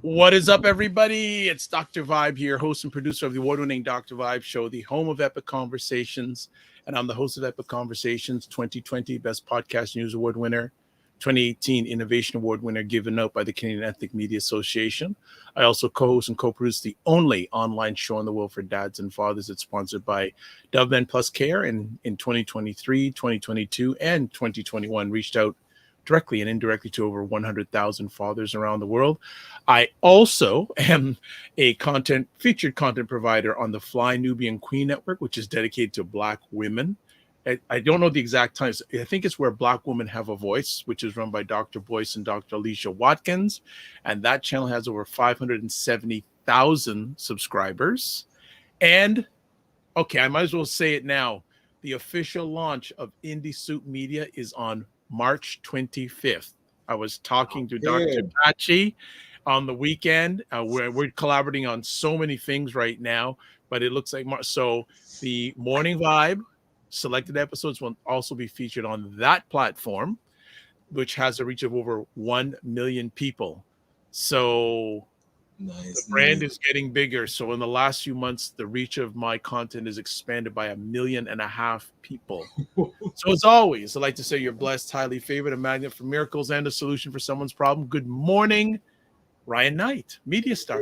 What is up, everybody? It's Dr. Vibe here, host and producer of the award-winning Dr. Vibe Show, the home of Epic Conversations. And I'm the host of Epic Conversations 2020 Best Podcast News Award winner, 2018 Innovation Award winner given out by the Canadian Ethnic Media Association. I also co-host and co-produce the only online show in the world for dads and fathers. It's sponsored by Dove Men Plus Care. And in 2023, 2022, and 2021, reached out directly and indirectly to over 100,000 fathers around the world. I also am a featured content provider on the Fly Nubian Queen Network, which is dedicated to Black women. I don't know the exact times. I think it's where Black women have a voice, which is run by Dr. Boyce and Dr. Alicia Watkins. And that channel has over 570,000 subscribers. And, okay, I might as well say it now. The official launch of Indie Soup Media is on March 25th. I was talking to Dr. Pachi on the weekend. We're collaborating on so many things right now, but it looks like so the Morning Vibe selected episodes will also be featured on that platform, which has a reach of over 1 million people. So the brand is getting bigger. So in the last few months, the reach of my content is expanded by 1.5 million people. So as always, I'd like to say you're blessed, highly favored, a magnet for miracles, and a solution for someone's problem. Good morning, Ryan Knight, media star.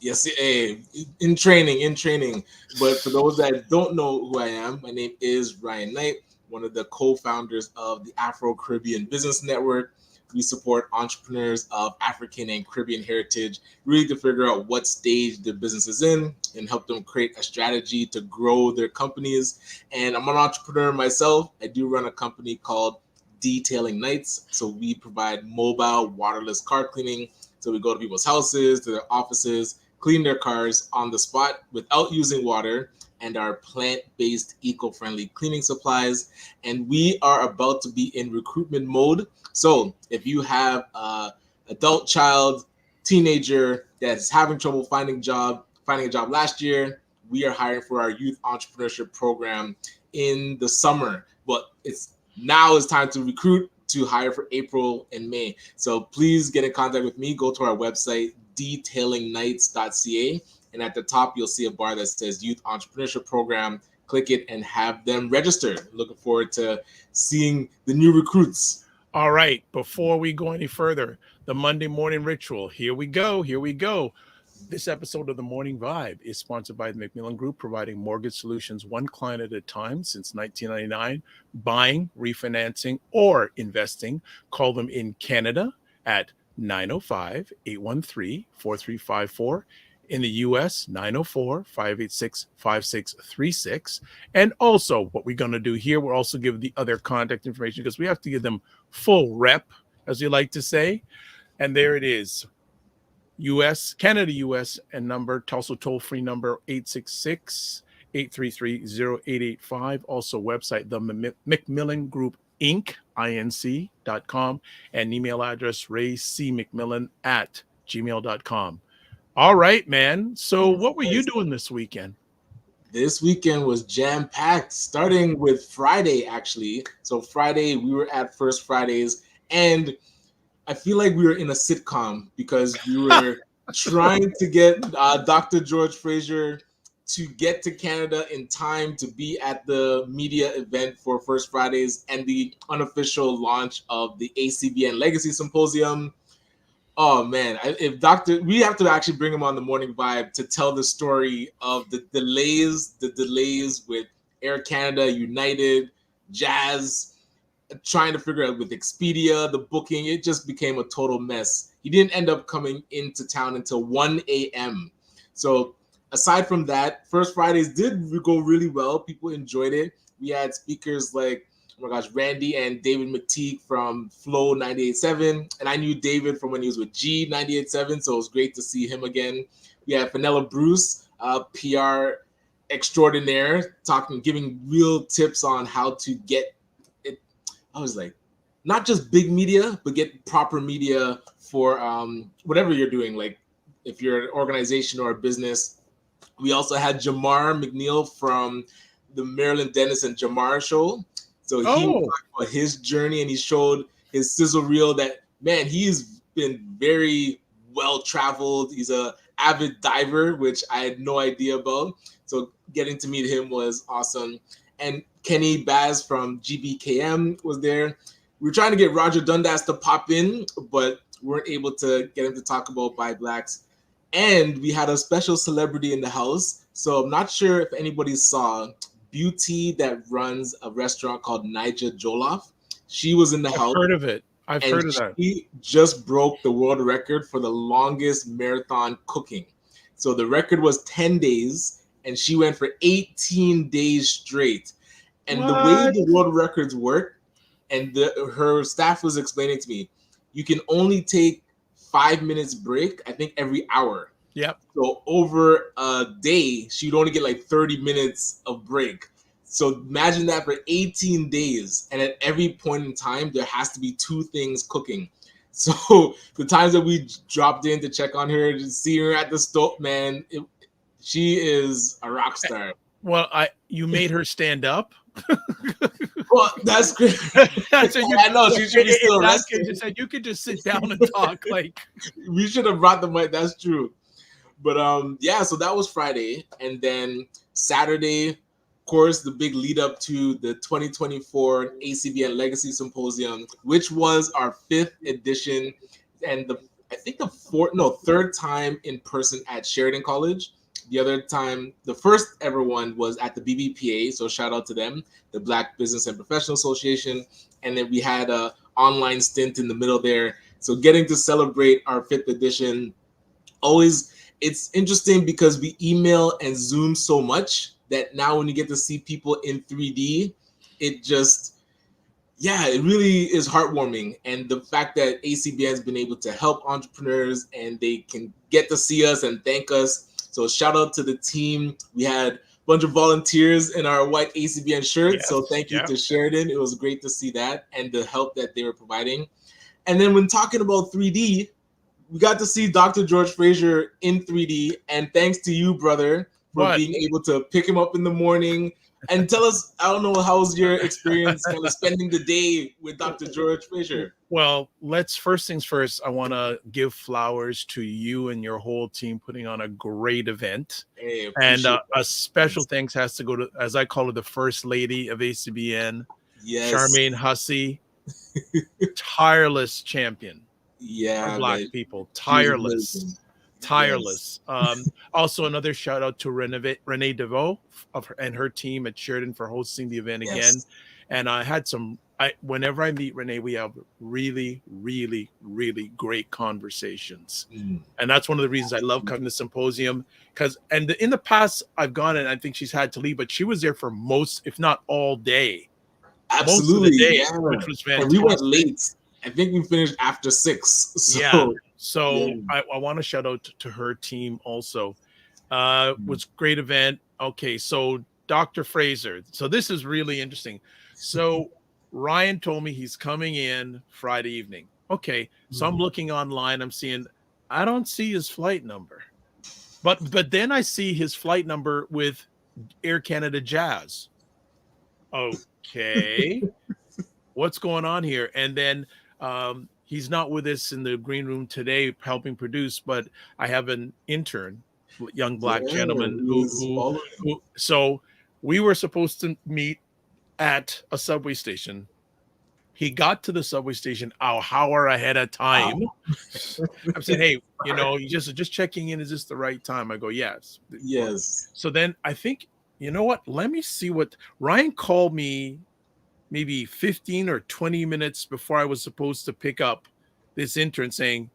Yes, in training. But for those that don't know who I am, my name is Ryan Knight, one of the co-founders of the Afro Caribbean Business Network. We support entrepreneurs of African and Caribbean heritage, really to figure out what stage their business is in and help them create a strategy to grow their companies. And I'm an entrepreneur myself. I do run a company called Detailing Nights. So we provide mobile waterless car cleaning. So we go to people's houses, to their offices, clean their cars on the spot without using water, and our plant-based eco-friendly cleaning supplies. And we are about to be in recruitment mode. So if you have an adult child, teenager that's having trouble finding a job last year, we are hiring for our youth entrepreneurship program in the summer. But now is time to recruit, to hire for April and May. So please get in contact with me. Go to our website, detailingnights.ca. And at the top, you'll see a bar that says Youth Entrepreneurship Program. Click it and have them register. Looking forward to seeing the new recruits. All right. Before we go any further, the Monday morning ritual. Here we go. This episode of The Morning Vibe is sponsored by the Macmillan Group, providing mortgage solutions one client at a time since 1999. Buying, refinancing, or investing. Call them in Canada at 905-813-4354. In the U.S., 904-586-5636. And also, what we're going to do here, we're also giving the other contact information because we have to give them full rep, as we like to say. And there it is. Canada, U.S., and number, also toll-free number 866-833-0885. Also website, the Macmillan Group Inc., inc.com, and email address raycmcmillan@gmail.com. All right, man. So what were you doing this weekend? This weekend was jam-packed, starting with Friday, actually. So Friday, we were at First Fridays, and I feel like we were in a sitcom because we were trying to get Dr. George Fraser to get to Canada in time to be at the media event for First Fridays and the unofficial launch of the ACBN Legacy Symposium. Oh man, we have to actually bring him on the Morning Vibe to tell the story of the delays with Air Canada, United, Jazz, trying to figure out with Expedia, the booking. It just became a total mess. He didn't end up coming into town until 1 a.m. So aside from that, First Fridays did go really well. People enjoyed it. We had speakers like my gosh, Randy and David McTeague from Flow 98.7. And I knew David from when he was with G 98.7, so it was great to see him again. We had Fenella Bruce, PR extraordinaire, giving real tips on how to get it. I was like, not just big media, but get proper media for whatever you're doing. Like if you're an organization or a business. We also had Jamar McNeil from the Marilyn Dennis and Jamar show. So he talked about his journey, and he showed his sizzle reel that, man, he's been very well traveled. He's a avid diver, which I had no idea about. So getting to meet him was awesome. And Kenny Baz from GBKM was there. We were trying to get Roger Dundas to pop in, but weren't able to get him to talk about Buy Blacks. And we had a special celebrity in the house. So I'm not sure if anybody saw Beauty that runs a restaurant called Nija Jollof. She was in the house. I've heard of it. I've heard of that. She just broke the world record for the longest marathon cooking. So the record was 10 days, and she went for 18 days straight. And the way the world records work, and her staff was explaining to me, you can only take 5 minutes break, I think, every hour. Yep. So over a day, she'd only get like 30 minutes of break. So imagine that for 18 days. And at every point in time, there has to be 2 things cooking. So the times that we dropped in to check on her, to see her at the stove, man, she is a rock star. Well, you made her stand up. Well, that's great. So I know she should be still resting. You could just sit down and talk. Like we should have brought the mic. That's true. But yeah. So that was Friday, and then Saturday, of course, the big lead up to the 2024 ACBN Legacy Symposium, which was our 5th edition, and I think the third time in person at Sheridan College. The other time, the first ever one was at the BBPA, so shout out to them, the Black Business and Professional Association. And then we had an online stint in the middle there. So getting to celebrate our 5th edition, it's interesting because we email and Zoom so much that now when you get to see people in 3D, it really is heartwarming. And the fact that ACBN has been able to help entrepreneurs and they can get to see us and thank us. So shout out to the team. We had a bunch of volunteers in our white ACBN shirts. Yes, so thank you to Sheridan. It was great to see that and the help that they were providing. And then when talking about 3D, we got to see Dr. George Fraser in 3D. And thanks to you, brother, for being able to pick him up in the morning. And tell us, I don't know, how was your experience kind of spending the day with Dr. George Fraser? Well, first things first, I want to give flowers to you and your whole team putting on a great event. Hey, and a special thanks has to go to, as I call her, the First Lady of ACBN, Charmaine Hussey, tireless champion for Black people, tireless. Also, another shout out to Renee DeVoe and her team at Sheridan for hosting the event again. And I had whenever I meet Renee, we have really, really, really great conversations. And that's one of the reasons I love coming to the symposium. In the past, I've gone and I think she's had to leave, but she was there for most, if not all day. Absolutely. Most of the day, which was fantastic. And we went late. I think we finished after 6. So I want to shout out to her team also. Was great event. Okay, so Dr. Fraser. So this is really interesting. So Ryan told me he's coming in Friday evening. Okay, so I'm looking online. I'm seeing, I don't see his flight number, but then I see his flight number with Air Canada Jazz. Okay, what's going on here? And then he's not with us in the green room today helping produce, but I have an intern, young Black gentleman who so we were supposed to meet at a subway station. He got to the subway station an hour ahead of time. I'm saying, hey, you just checking in. Is this the right time? I go, yes. So then I think, you know what? Let me see what Ryan called me maybe 15 or 20 minutes before I was supposed to pick up this intern saying,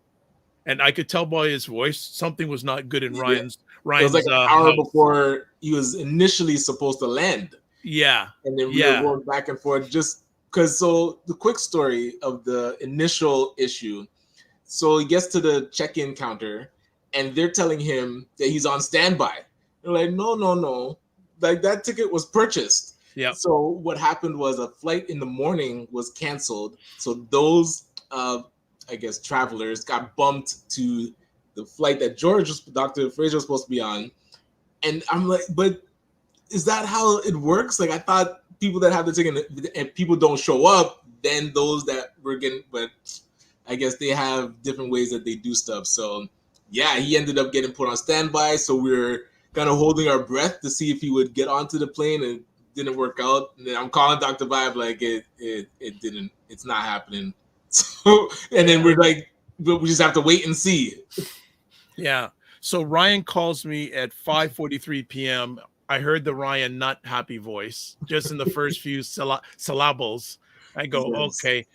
and I could tell by his voice, something was not good in Ryan's. It was like an hour before he was initially supposed to land. Yeah. And then we were going back and forth. Just because so the quick story of the initial issue. So he gets to the check-in counter, and they're telling him that he's on standby. They're like, no, no, no, like that ticket was purchased. Yeah. So what happened was a flight in the morning was canceled. So those, I guess, travelers got bumped to the flight that Dr. Fraser was supposed to be on. And I'm like, but is that how it works? Like, I thought people that have the ticket and people don't show up, then those that were getting, but I guess they have different ways that they do stuff. So yeah, he ended up getting put on standby. So we're kind of holding our breath to see if he would get onto the plane, and didn't work out. And then I'm calling Dr. Vibe like it didn't, it's not happening. So, and then we're like, but we just have to wait and see. Yeah. So Ryan calls me at 5:43 p.m. I heard the Ryan not happy voice just in the first few syllables. I go, Yes. okay.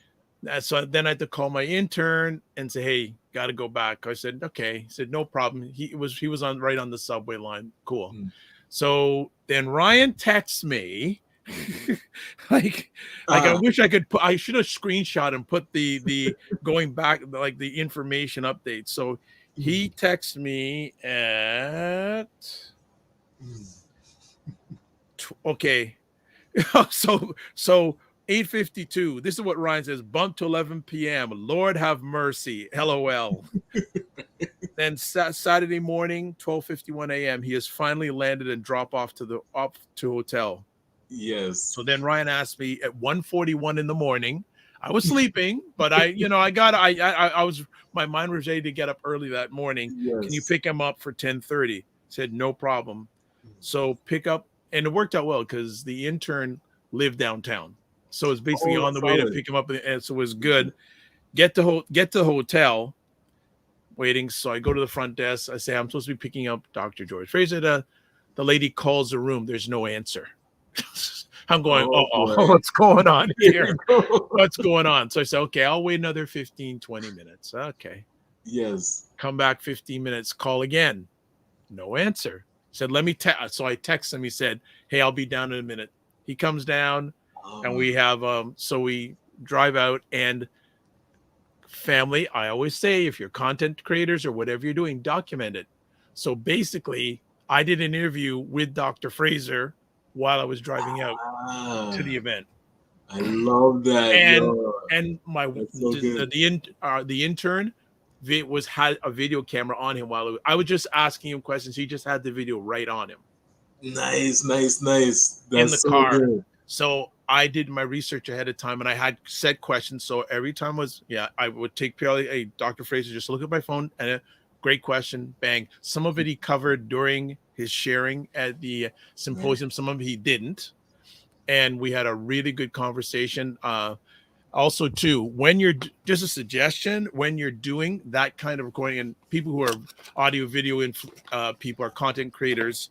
So then I had to call my intern and say, hey, got to go back. I said, okay. He said, no problem. He was on right on the subway line. Cool. So then Ryan texts me like I wish I could I should have screenshot and put the going back, like the information update. So he texts me at okay. so 8:52. This is what Ryan says. Bump to 11 p.m. Lord have mercy. LOL. Then Saturday morning, 12:51 a.m. He has finally landed and dropped off to hotel. Yes. So then Ryan asked me at 1:41 in the morning. I was sleeping, but I was, my mind was ready to get up early that morning. Yes. Can you pick him up for 10:30? Said no problem. So pick up, and it worked out well because the intern lived downtown. So it's basically on the way to pick him up, and so it was good. Get to the hotel, waiting. So I go to the front desk. I say, I'm supposed to be picking up Dr. George Fraser. The lady calls the room. There's no answer. I'm going, what's going on here? What's going on? So I said, okay, I'll wait another 15, 20 minutes. Okay. Yes. Come back 15 minutes, call again. No answer. Said, let me text. So I text him. He said, hey, I'll be down in a minute. He comes down and we have, so we drive out, and family, I always say, if you're content creators or whatever you're doing, document it. So basically, I did an interview with Dr. Fraser while I was driving out to the event. I love that. And my the intern had a video camera on him while I was just asking him questions. He just had the video right on him. Nice. That's in the so car. Good. So I did my research ahead of time, and I had set questions. So every time I would take purely, hey, Dr. Fraser, just look at my phone and a great question, bang. Some of it he covered during his sharing at the symposium. Some of it he didn't. And we had a really good conversation. Also, too, when you're just a suggestion, when you're doing that kind of recording, and people who are audio, video, people are content creators,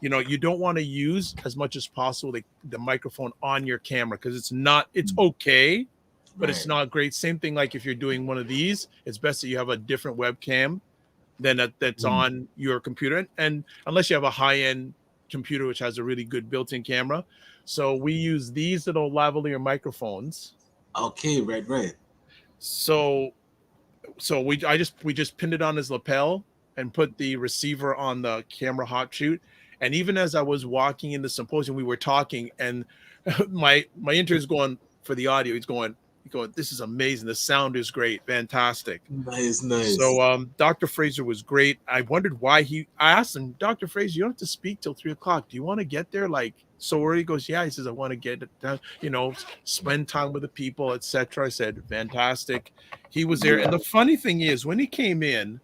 you don't want to use as much as possible the microphone on your camera, because it's okay, but it's not great. Same thing, like if you're doing one of these, it's best that you have a different webcam than that's on your computer. And unless you have a high-end computer, which has a really good built-in camera. So we use these little lavalier microphones. Okay, right. So we just pinned it on his lapel and put the receiver on the camera hot shoot. And even as I was walking in the symposium, we were talking, and my intern's going for the audio. He's going, this is amazing. The sound is great. Fantastic. Nice. So Dr. Fraser was great. I wondered why I asked him, Dr. Fraser, you don't have to speak till 3:00. Do you want to get there like so early? He goes, yeah. He says, I want to get it down, spend time with the people, etc. I said, fantastic. He was there. And the funny thing is, when he came in,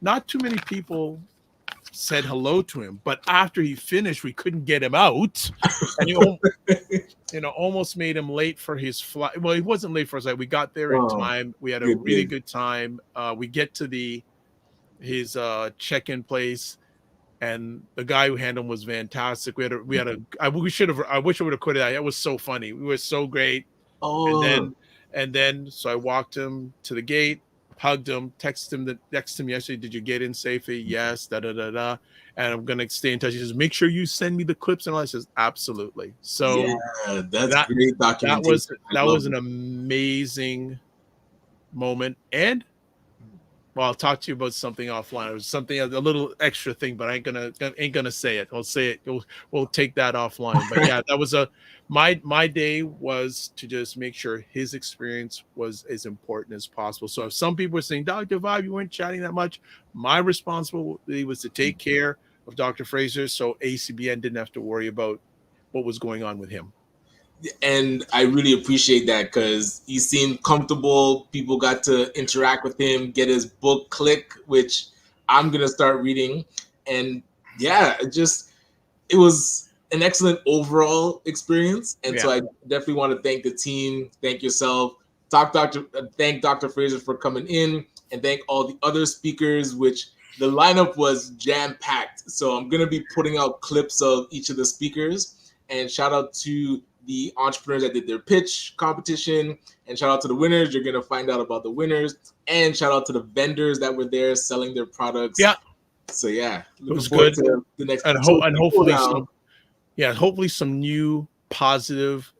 not too many people said hello to him, but after he finished, we couldn't get him out, and he almost made him late for his flight. Well, he wasn't late for his flight. We got there in time. We had a really good time. We get to his check-in place, and the guy who handled him was fantastic. I wish I would have quit it. It was so funny. We were so great. And then so I walked him to the gate, hugged him, texted him yesterday, did you get in safely? Yes, And and I'm gonna stay in touch. He says, make sure you send me the clips and all. I says, absolutely. So yeah, that's great documentation. That was an amazing moment. And well, I'll talk to you about something offline. It was something, a little extra thing, but I ain't gonna say it. I'll say it. We'll take that offline. But yeah, that was my day was to just make sure his experience was as important as possible. So if some people were saying, Dr. Vibe, you weren't chatting that much, my responsibility was to take care of Dr. Fraser, so ACBN didn't have to worry about what was going on with him. And I really appreciate that because he seemed comfortable. People got to interact with him, get his book Click, which I'm gonna start reading. And yeah, it was an excellent overall experience. And so I definitely want to thank the team, thank yourself, thank Dr. Fraser for coming in, and thank all the other speakers, which the lineup was jam-packed. So I'm gonna be putting out clips of each of the speakers, and shout out to the entrepreneurs that did their pitch competition, and shout out to the winners. You're gonna find out about the winners, and shout out to the vendors that were there selling their products. Yeah. So yeah, it was good. To the next and hopefully some new positive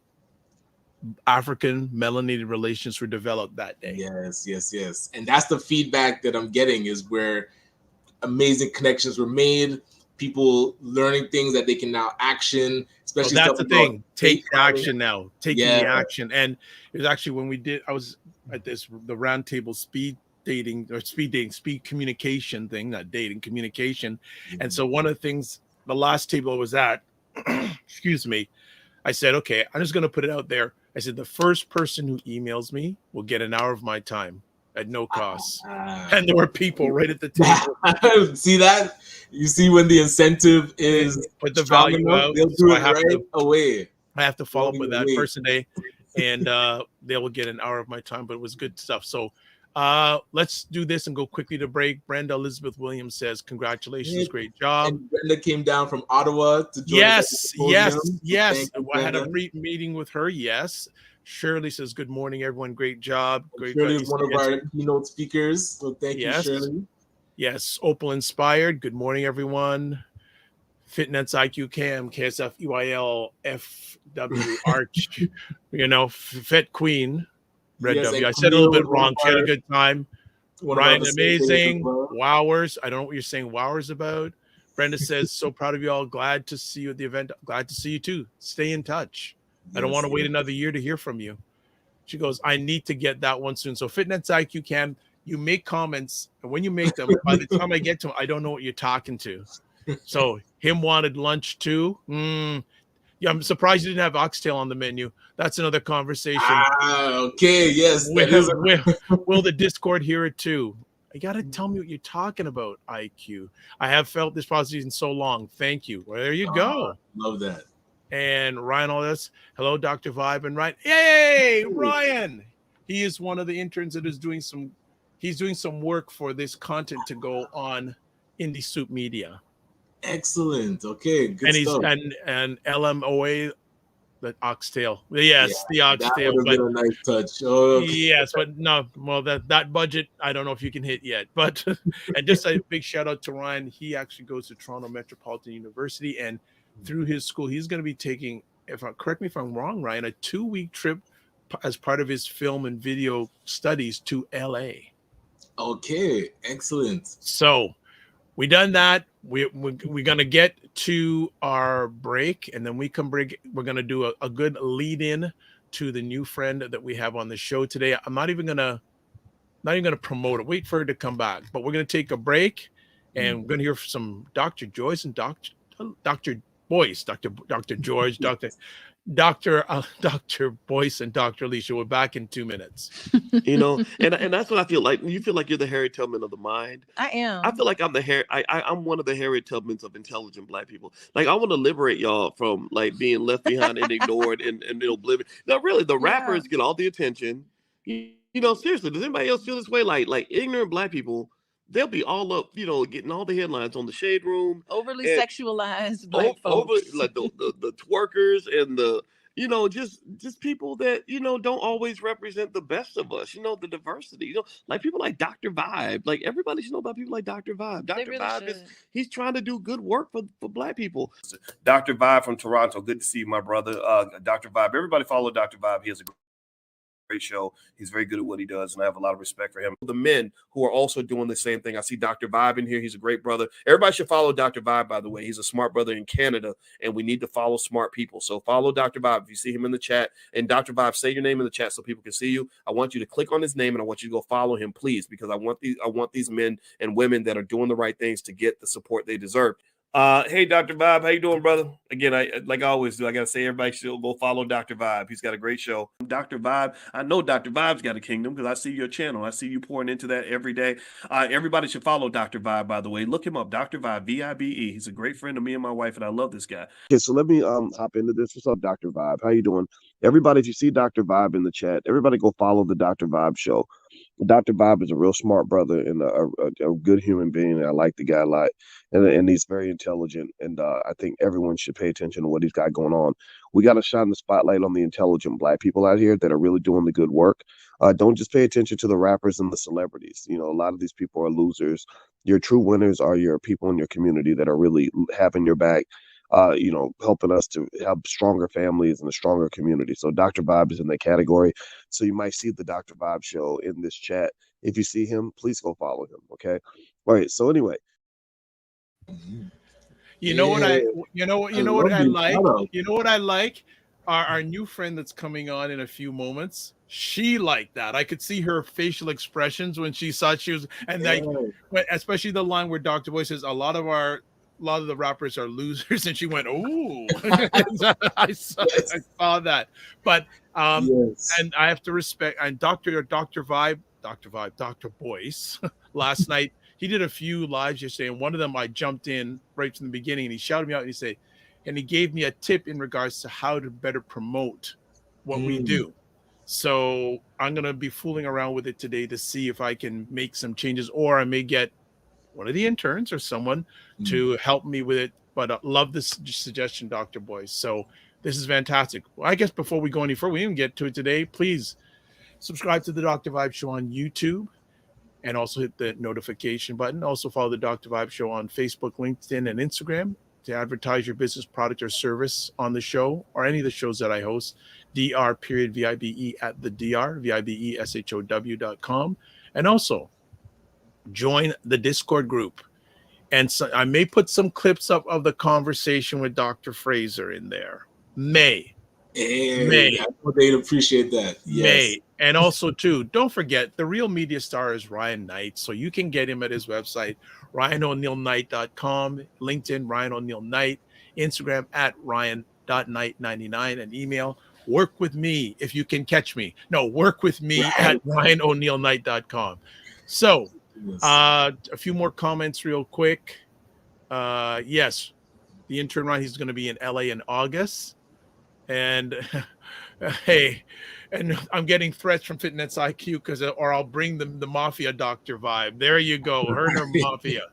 African melanated relations were developed that day. Yes. And that's the feedback that I'm getting, is where amazing connections were made. People learning things that they can now action, especially that's the thing. Take action now. Taking the action. And it was actually when I was at the roundtable speed communication thing, not dating, communication. Mm-hmm. And so one of the things, the last table I was at, excuse me, I said, okay, I'm just going to put it out there. I said, the first person who emails me will get an hour of my time at no cost. And there were people right at the table. See that? You see when the incentive is put the value out, they'll do it right away. I have to follow up with that person today, and they will get an hour of my time, but it was good stuff. So let's do this and go quickly to break. Brenda Elizabeth Williams says, congratulations, great job. And Brenda came down from Ottawa to join us. Yes. I had a brief meeting with her. Yes. Shirley says, good morning, everyone. Great job. Shirley is one of our keynote speakers. So thank you, Shirley. Yes. Opal Inspired. Good morning, everyone. Fitness IQ Cam, KSF EYL FW Arch, Fet Queen, Red W. I said a little bit wrong. She had a good time. Ryan, amazing. Wowers. I don't know what you're saying wowers about. Brenda says, so proud of you all. Glad to see you at the event. Glad to see you too. Stay in touch. I don't want to wait another year to hear from you. She goes, I need to get that one soon. So Fitness IQ Cam, you make comments, and when you make them, by the time I get to them, I don't know what you're talking to. So him wanted lunch too. Yeah, I'm surprised you didn't have oxtail on the menu. That's another conversation. Okay, yes. Will the Discord hear it too? You got to tell me what you're talking about, IQ. I have felt this process in so long. Thank you. Well, there you go. Love that. And Ryan, all this. Hello, Dr. Vibe and Ryan. Yay, Ryan. He is one of the interns that is doing some work for this content to go on Indie Soup Media. Excellent. Okay, good stuff. And LMOA, the oxtail. Yes, the oxtail. That would have been a nice touch. Oh, okay. Yes, but no. Well, that budget, I don't know if you can hit yet. But and just a big shout out to Ryan. He actually goes to Toronto Metropolitan University, and through his school, he's going to be taking, correct me if I'm wrong, Ryan, a 2-week trip as part of his film and video studies to LA. Okay, excellent. So we done that. We're going to get to our break, and then we're going to do a good lead in to the new friend that we have on the show today. I'm not even going to promote it. Wait for her to come back, but we're going to take a break, and we're going to hear from Dr. Joyce and Dr. Boyce, Dr. George, Dr. Boyce and Dr. Alicia. We're back in 2 minutes. And that's what I feel like. You feel like you're the Harriet Tubman of the mind. I am. I feel like I'm I'm one of the Harriet Tubmans of intelligent Black people. Like, I want to liberate y'all from like being left behind and ignored and oblivion. Now, really, the rappers get all the attention. Seriously, does anybody else feel this way? Like ignorant Black people, they'll be all up, getting all the headlines on the Shade Room. Overly sexualized Black folks. Like the twerkers and the just people that, don't always represent the best of us, the diversity, like people like Dr. Vibe. Like everybody should know about people like Dr. Vibe. Dr. really Vibe should. he's trying to do good work for Black people. Dr. Vibe from Toronto. Good to see you, my brother. Dr. Vibe. Everybody follow Dr. Vibe. He has a great show. He's very good at what he does, and I have a lot of respect for him. The men who are also doing the same thing. I see Dr. Vibe in here. He's a great brother. Everybody should follow Dr. Vibe, by the way. He's a smart brother in Canada, and we need to follow smart people. So follow Dr. Vibe. If you see him in the chat, and Dr. Vibe, say your name in the chat so people can see you. I want you to click on his name, and I want you to go follow him, please, because I want these men and women that are doing the right things to get the support they deserve. Hey, Dr. Vibe, how you doing, brother? Again, like I always do, I gotta say everybody should go follow Dr. Vibe. He's got a great show. Dr. Vibe, I know Dr. Vibe's got a kingdom because I see your channel. I see you pouring into that every day. Everybody should follow Dr. Vibe, by the way. Look him up, Dr. Vibe, V-I-B-E. He's a great friend of me and my wife, and I love this guy. Okay, so let me hop into this. What's up, Dr. Vibe? How you doing? Everybody, if you see Dr. Vibe in the chat, everybody go follow the Dr. Vibe show. Dr. Vibe is a real smart brother and a good human being. I like the guy a lot, and he's very intelligent. And I think everyone should pay attention to what he's got going on. We got to shine the spotlight on the intelligent Black people out here that are really doing the good work. Don't just pay attention to the rappers and the celebrities. A lot of these people are losers. Your true winners are your people in your community that are really having your back. Helping us to have stronger families and a stronger community. So Dr. Vibe is in that category. So you might see the Dr. Vibe show in this chat. If you see him, please go follow him. Okay. All right. So anyway. You know what I like? Our new friend that's coming on in a few moments. She liked that. I could see her facial expressions when she saw she was, and especially the line where Dr. Boy says a lot of the rappers are losers, and she went, "Oh!" I saw that, but and I have to respect and Dr. Boyce last night. He did a few lives yesterday, and one of them I jumped in right from the beginning, and he shouted me out, and he said, and he gave me a tip in regards to how to better promote what we do. So I'm gonna be fooling around with it today to see if I can make some changes, or I may get one of the interns or someone to help me with it. But love this suggestion, Dr. Boyce. So this is fantastic. Well, I guess before we go any further, we didn't get to it today. Please subscribe to the Dr. Vibe Show on YouTube and also hit the notification button. Also follow the Dr. Vibe Show on Facebook, LinkedIn, and Instagram to advertise your business, product, or service on the show or any of the shows that I host. Dr.Vibe at the Dr. VIBESHOW.com. And also join the Discord group. And so I may put some clips up of the conversation with Dr. Fraser in there. May. I know they'd appreciate that. Yes. May. And also, too, don't forget, the real media star is Ryan Knight. So you can get him at his website, RyanOneilKnight.com, LinkedIn, Ryan Oneil Knight, Instagram at Ryan.Knight99, and email work with me if you can catch me. No, work with me at RyanOneilKnight.com. So a few more comments real quick. Yes, the intern Ryan, he's going to be in LA in August. And hey, and I'm getting threats from Fitness IQ or I'll bring them the Mafia Dr. Vibe. There you go, her Mafia.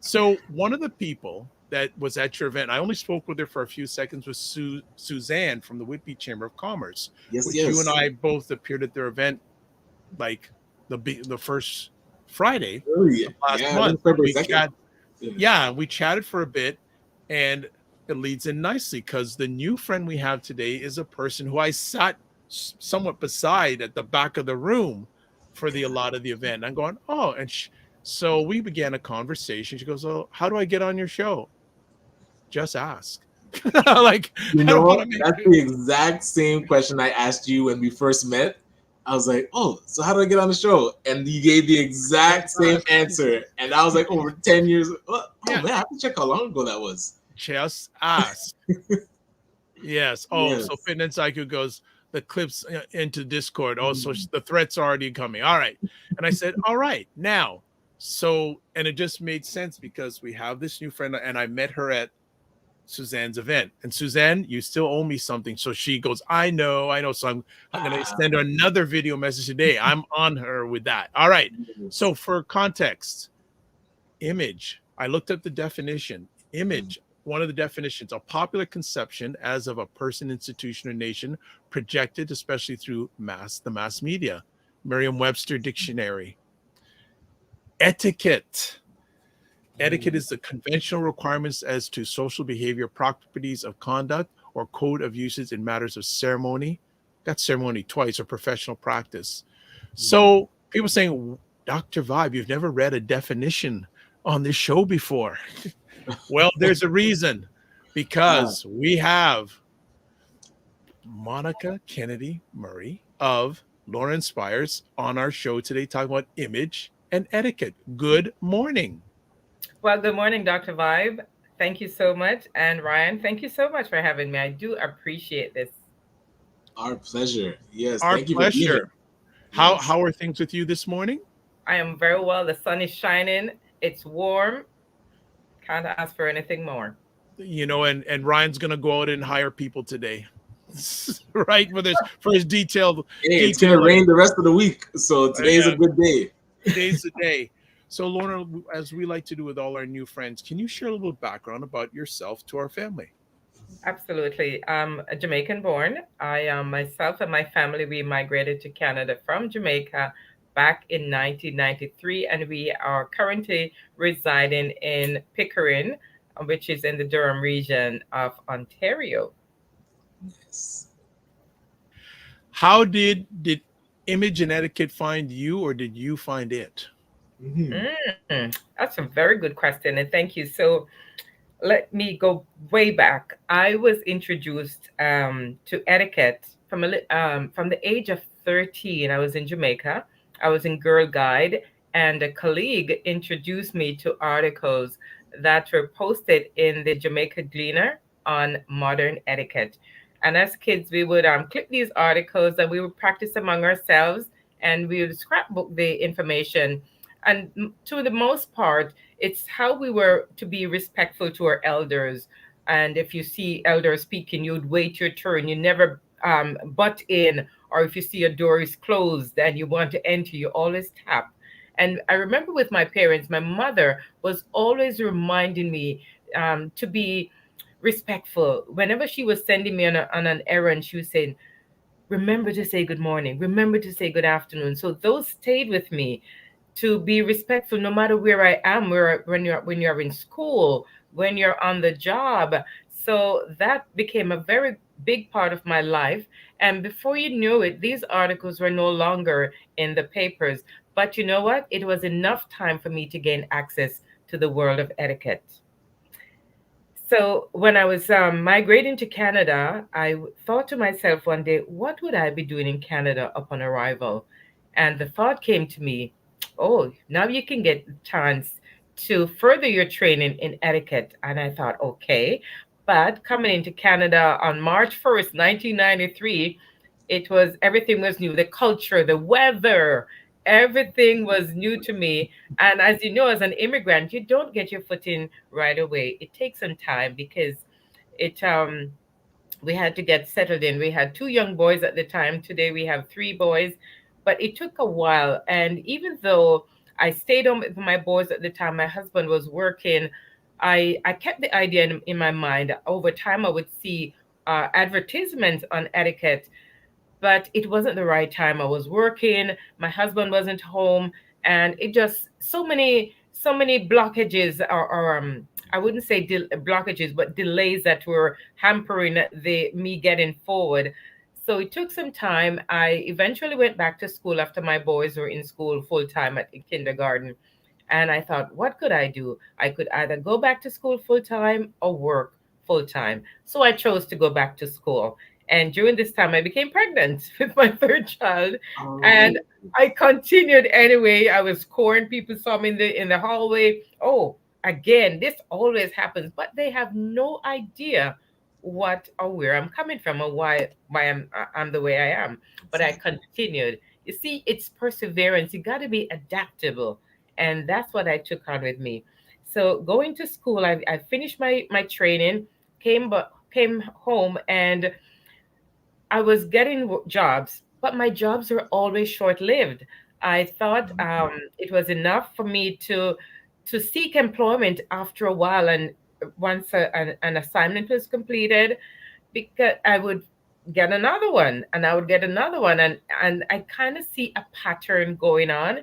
So one of the people that was at your event, I only spoke with her for a few seconds, was Suzanne from the Whitby Chamber of Commerce. Yes. You and I both appeared at their event, like the first Friday last month. We chatted for a bit, and it leads in nicely because the new friend we have today is a person who I sat somewhat beside at the back of the room for a lot of the event. I'm going, oh, and so we began a conversation. She goes, "Oh, how do I get on your show?" Just ask. That's the exact same question I asked you when we first met. I was like, "Oh, so how do I get on the show?" And you gave the exact same answer. And I was like, over 10 years. Man, I have to check how long ago that was. Just ask. Yes. So Fitness IQ goes, the clips into Discord. So the threats are already coming. All right. And I said, all right, now. So, and it just made sense because we have this new friend, and I met her at Suzanne's event. And Suzanne, you still owe me something. So she goes, I know. So I'm going to send her another video message today. I'm on her with that. All right. So for context, image, I looked up the definition. Image one of the definitions, a popular conception as of a person, institution, or nation projected, especially through the mass media. Merriam-Webster Dictionary. Etiquette. Etiquette is the conventional requirements as to social behavior, properties of conduct, or code of usage in matters of ceremony. Got ceremony twice, or professional practice. So people saying, Dr. Vibe, you've never read a definition on this show before. Well, there's a reason, because we have Lorna Kennedy Murray of Lorna Inspires on our show today, talking about image and etiquette. Good morning. Well, good morning, Dr. Vibe. Thank you so much. And Ryan, thank you so much for having me. I do appreciate this. Our pleasure. Yes, Our thank you for being pleasure. here. Yes. How are things with you this morning? I am very well. The sun is shining. It's warm. Can't ask for anything more. You know, and Ryan's gonna go out and hire people today. Right, for his detailed. Hey, it's gonna rain the rest of the week, so today's a good day. Today's the day. So, Lorna, as we like to do with all our new friends, can you share a little background about yourself to our family? Absolutely. I'm a Jamaican born. I myself and my family, we migrated to Canada from Jamaica back in 1993, and we are currently residing in Pickering, which is in the Durham region of Ontario. Yes. How did image and etiquette find you, or did you find it? That's a very good question, and thank you. So let me go way back. I was introduced to etiquette from the age of 13. I was in Jamaica. I was in Girl Guide, and a colleague introduced me to articles that were posted in the Jamaica Gleaner on modern etiquette. And as kids, we would clip these articles and we would practice among ourselves, and we would scrapbook the information. And to the most part, it's how we were to be respectful to our elders. And if you see elders speaking, you'd wait your turn. You never butt in, or if you see a door is closed and you want to enter, you always tap. And I remember with my parents, my mother was always reminding me to be respectful. Whenever she was sending me on an errand, she was saying, remember to say good morning, remember to say good afternoon. So those stayed with me, to be respectful no matter where I am, when you're in school, when you're on the job. So that became a very big part of my life. And before you knew it, these articles were no longer in the papers. But you know what? It was enough time for me to gain access to the world of etiquette. So when I was migrating to Canada, I thought to myself one day, what would I be doing in Canada upon arrival? And the thought came to me, oh, now you can get the chance to further your training in etiquette. And I thought, okay. But coming into Canada on March 1st, 1993, everything was new. The culture, the weather, everything was new to me. And as you know, as an immigrant, you don't get your foot in right away. It takes some time because we had to get settled in. We had 2 young boys at the time. Today we have 3 boys, but it took a while. And even though I stayed home with my boys at the time, my husband was working, I kept the idea in my mind. Over time, I would see advertisements on etiquette, but it wasn't the right time. I was working, my husband wasn't home, and it just so many blockages, or I wouldn't say blockages, but delays that were hampering me getting forward. So it took some time. I eventually went back to school after my boys were in school full time at kindergarten. And I thought, what could I do? I could either go back to school full time or work full time. So I chose to go back to school. And during this time, I became pregnant with my 3rd child. And I continued anyway. I was scoring. People saw me in the hallway. Oh, again, this always happens. But they have no idea what or where I'm coming from, or why I'm the way I am. But I continued. You see, it's perseverance. You got to be adaptable. And that's what I took on with me. So going to school, I finished my training, came home, and I was getting jobs, but my jobs were always short-lived. I thought it was enough for me to seek employment after a while, and once an assignment was completed, because I would get another one and I would get another one, and I kind of see a pattern going on.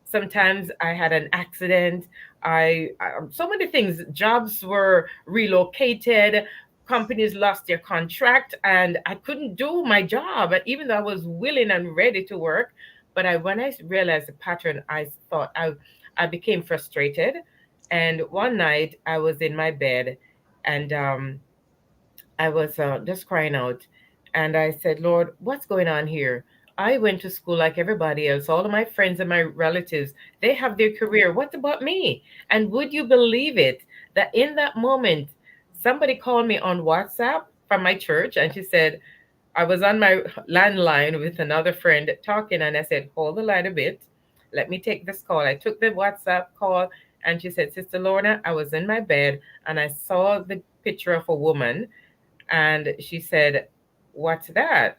Sometimes I had an accident. I so many things. Jobs were relocated. Companies lost their contract, and I couldn't do my job, even though I was willing and ready to work. But when I realized the pattern, I became frustrated. And one night I was in my bed, and I was just crying out. And I said, Lord, what's going on here? I went to school like everybody else. All of my friends and my relatives, they have their career. What about me? And would you believe it that in that moment, somebody called me on WhatsApp from my church, and she said, I was on my landline with another friend talking, and I said, hold the line a bit. Let me take this call. I took the WhatsApp call, and she said, Sister Lorna, I was in my bed and I saw the picture of a woman, and she said, what's that?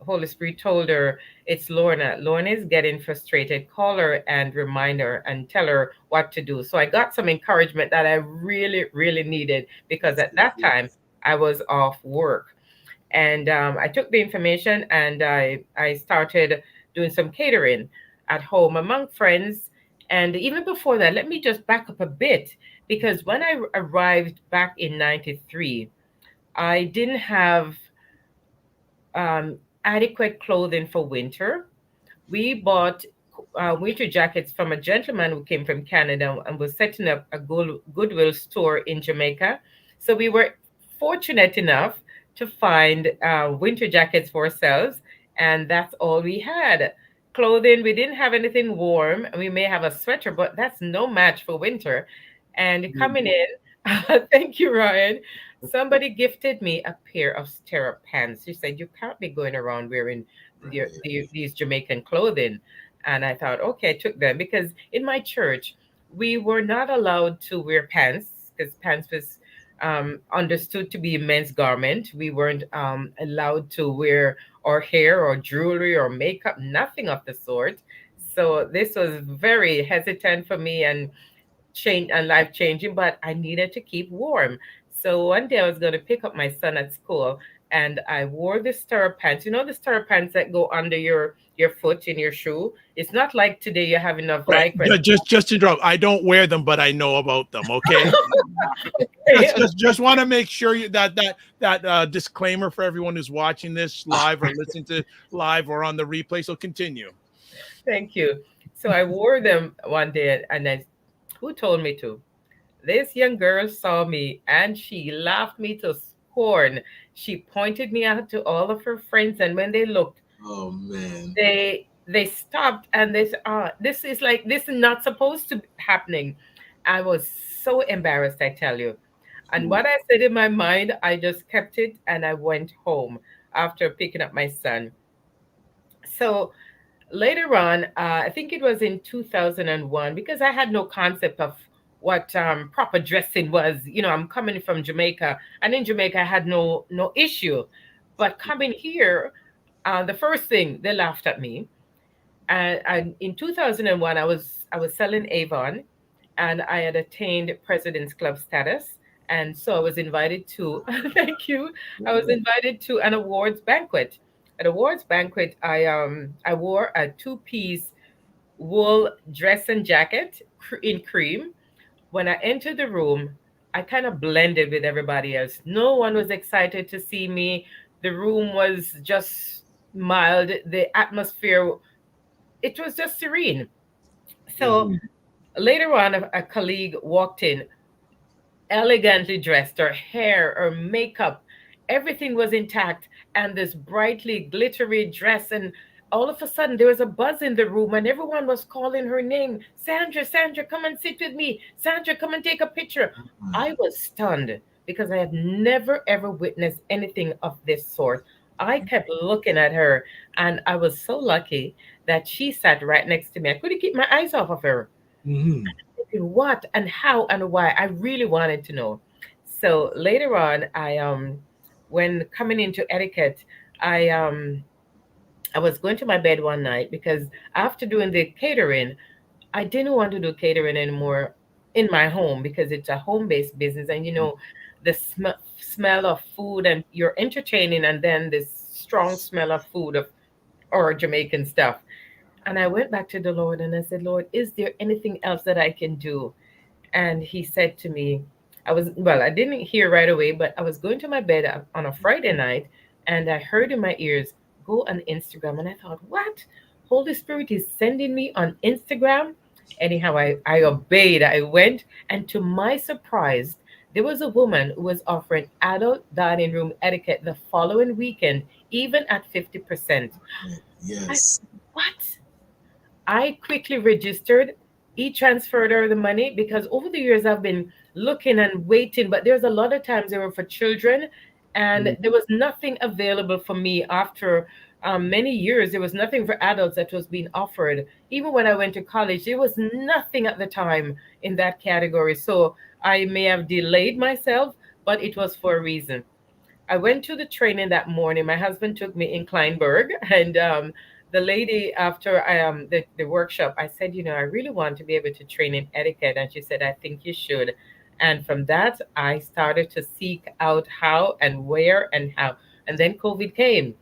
Holy Spirit told her, it's Lorna. Lorna is getting frustrated. Call her and remind her and tell her what to do. So I got some encouragement that I really, really needed, because at that time I was off work. And I took the information, and I started doing some catering at home among friends. And even before that, let me just back up a bit, because when I arrived back in 93, I didn't have adequate clothing for winter. We bought winter jackets from a gentleman who came from Canada and was setting up a Goodwill store in Jamaica. So we were fortunate enough to find winter jackets for ourselves, and that's all we had. Clothing, we didn't have anything warm. We may have a sweater, but that's no match for winter. And coming in, thank you, Ryan. Somebody gifted me a pair of stirrup pants. She said, you can't be going around wearing these Jamaican clothing. And I thought, okay, I took them, because in my church, we were not allowed to wear pants, because pants was understood to be a men's garment. We weren't allowed to wear our hair or jewelry or makeup, nothing of the sort. So this was very hesitant for me, and life changing, but I needed to keep warm. So one day I was going to pick up my son at school, and I wore the stirrup pants. You know, the stirrup pants that go under your foot in your shoe. It's not like today you have enough Right. lycra. Just to drop, I don't wear them, but I know about them. Okay. just want to make sure that disclaimer for everyone who's watching this live or listening to live or on the replay. So continue. Thank you. So I wore them one day, and who told me to? This young girl saw me, and she laughed me to scorn. She pointed me out to all of her friends, and when they looked, oh man, they stopped, and they said, this is not supposed to be happening. I was so embarrassed, I tell you. And what I said in my mind, I just kept it, and I went home after picking up my son. So later on, I think it was in 2001, because I had no concept of what proper dressing was. You know, I'm coming from Jamaica, and in Jamaica, I had no issue. But coming here, the first thing, they laughed at me. And in 2001, I was selling Avon, and I had attained President's Club status. And so I was invited to, thank you, I was invited to an awards banquet. At awards banquet, I wore a two-piece wool dress and jacket in cream. When I entered the room, I kind of blended with everybody else. No one was excited to see me. The room was just mild. The atmosphere, it was just serene. So later on, a colleague walked in, elegantly dressed, her hair, her makeup, everything was intact, and this brightly glittery dress. And all of a sudden, there was a buzz in the room, and everyone was calling her name. Sandra, Sandra, come and sit with me. Sandra, come and take a picture. I was stunned, because I had never, ever witnessed anything of this sort. I kept looking at her, and I was so lucky that she sat right next to me. I couldn't keep my eyes off of her. What and how and why, I really wanted to know. So later on, when coming into etiquette, I was going to my bed one night, because after doing the catering, I didn't want to do catering anymore. in my home because it's a home-based business, and the smell of food, and you're entertaining, and then this strong smell of food of or Jamaican stuff. And I went back to the Lord and I said, Lord, is there anything else that I can do? And he said to me, I didn't hear right away, but I was going to my bed on a Friday night, and I heard in my ears, go on Instagram. And I thought, what? Holy Spirit is sending me on Instagram? Anyhow, I obeyed. I went, and to my surprise, there was a woman who was offering adult dining room etiquette the following weekend, even at 50%. I, Yes. what? I quickly registered, transferred her the money because over the years I've been looking and waiting, but there's a lot of times they were for children, and Mm. there was nothing available for me after many years. There was nothing for adults that was being offered. Even when I went to college, there was nothing at the time in that category. So I may have delayed myself, but it was for a reason. I went to the training that morning. My husband took me in Kleinberg, and the lady after the workshop, I said, I really want to be able to train in etiquette, and she said, I think you should. And from that, I started to seek out how and where and how. And then COVID came.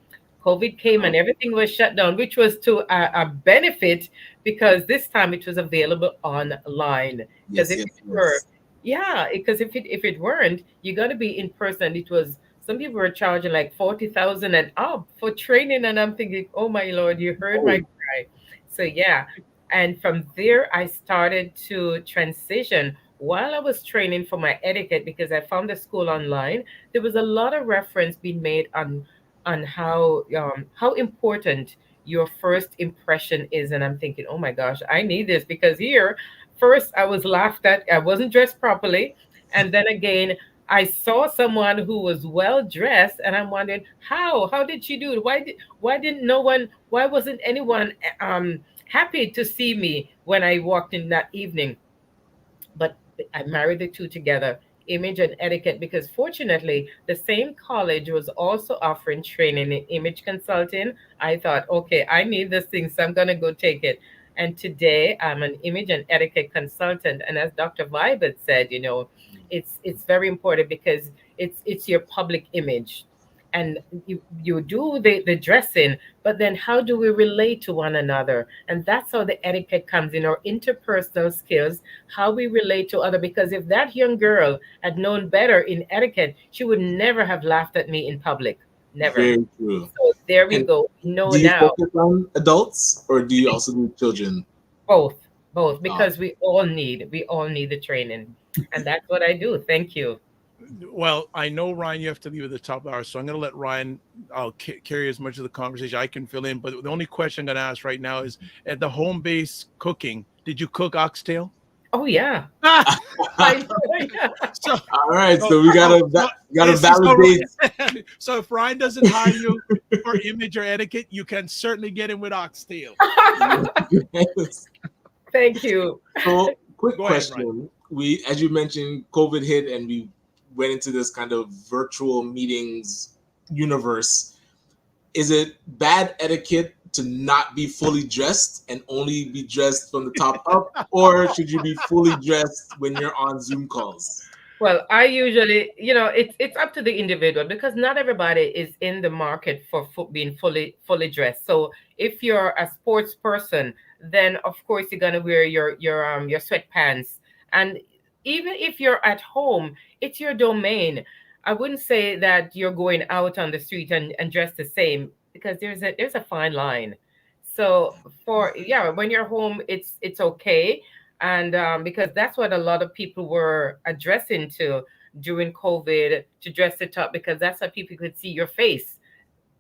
COVID came and everything was shut down, which was to a benefit because this time it was available online. Because Yes, if yes, it were, yes. yeah, because if it weren't, you got to be in person. It was some people were charging like 40,000 and up for training, and I'm thinking, oh my Lord, you heard my Oh, cry. So yeah, and from there I started to transition. While I was training for my etiquette, because I found the school online, there was a lot of reference being made on how important your first impression is, and I'm thinking, oh my gosh, I need this because here, first I was laughed at, I wasn't dressed properly, and then again I saw someone who was well dressed, and I'm wondering how did she do it? Why didn't no one? Why wasn't anyone happy to see me when I walked in that evening? But I married the two together, image and etiquette, because fortunately, the same college was also offering training in image consulting. I thought, okay, I need this thing, so I'm going to go take it. And today, I'm an image and etiquette consultant. And as Dr. Vibert said, it's very important because it's your public image. And you do the dressing, but then how do we relate to one another? And that's how the etiquette comes in, our interpersonal skills, how we relate to other. Because if that young girl had known better in etiquette, she would never have laughed at me in public. Never. very true. So there we And go. We know do you now. focus on adults or do you also do children? Both, both, Oh, because we all need the training. And that's what I do. Thank you. Well, I know, Ryan, you have to leave at the top of the hour, so I'm going to let Ryan. I'll carry as much of the conversation I can fill in. But the only question I'm going to ask right now is: at the home base cooking, did you cook oxtail? Oh yeah. Ah, I know, yeah. so, all right. so, So we gotta so, gotta so, validate. so if Ryan doesn't hire you for image or etiquette, you can certainly get him with oxtail. Thank you. So, quick Go ahead, Ryan. question. We, as you mentioned, COVID hit and we went into this kind of virtual meetings universe. Is it bad etiquette to not be fully dressed and only be dressed from the top up, or should you be fully dressed when you're on Zoom calls? Well, I usually, it's up to the individual because not everybody is in the market for being fully dressed. So if you're a sports person, then of course you're gonna wear your sweatpants. And even if you're at home, it's your domain. I wouldn't say that you're going out on the street and dress the same because there's a fine line. So for yeah, when you're home, it's okay, and because that's what a lot of people were addressing to during COVID, to dress it up because that's how people could see your face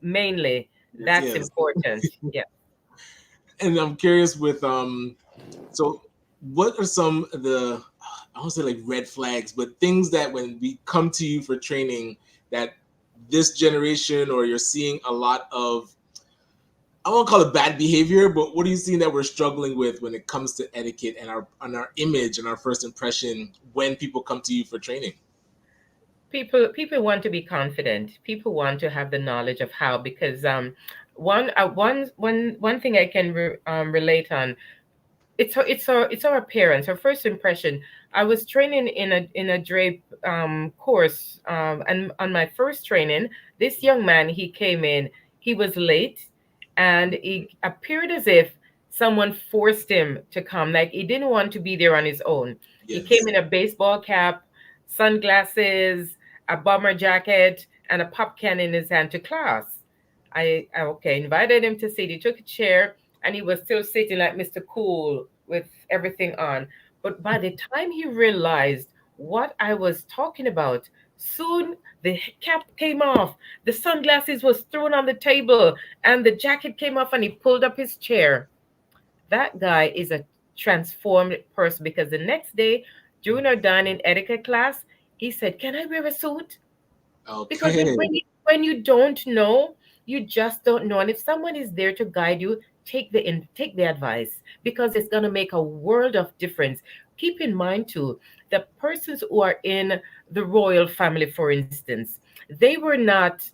mainly. Yes, That's yes. important. Yeah. And I'm curious with so what are some of the, I don't say like red flags, but things that when we come to you for training that this generation or you're seeing a lot of, I won't call it bad behavior, but what are you seeing that we're struggling with when it comes to etiquette and our image and our first impression when people come to you for training? People want to be confident. People want to have the knowledge of how, because one thing I can relate on, it's our appearance, our first impression. I was training in a drape course, and on my first training, this young man, he came in, he was late, and he appeared as if someone forced him to come, like he didn't want to be there on his own. He came Yes. in a baseball cap, sunglasses, a bomber jacket, and a pop can in his hand to class. I invited him to sit. He took a chair, and he was still sitting like Mr. Cool with everything on. But by the time he realized what I was talking about, soon the cap came off, the sunglasses was thrown on the table, and the jacket came off, and he pulled up his chair. That guy is a transformed person, because the next day during our dining etiquette class, he said, "Can I wear a suit?" Because Okay. when you don't know, you just don't know. And if someone is there to guide you, take the advice, because it's going to make a world of difference. Keep in mind too, the persons who are in the royal family, for instance, they were not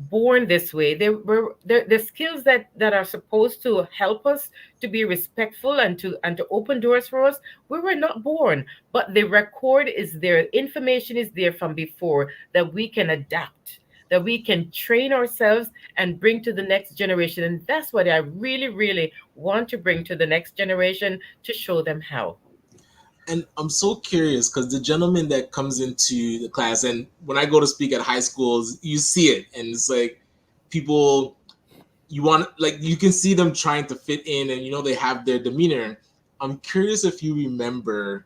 born this way. They were the skills that are supposed to help us to be respectful and to open doors for us. We were not born, but the record is there, information is there from before, that we can adapt, that we can train ourselves and bring to the next generation. And that's what I really, really want to bring to the next generation, to show them how. And I'm so curious because the gentleman that comes into the class, and when I go to speak at high schools, you see it, and it's like people, you want, like, you can see them trying to fit in, and they have their demeanor. I'm curious if you remember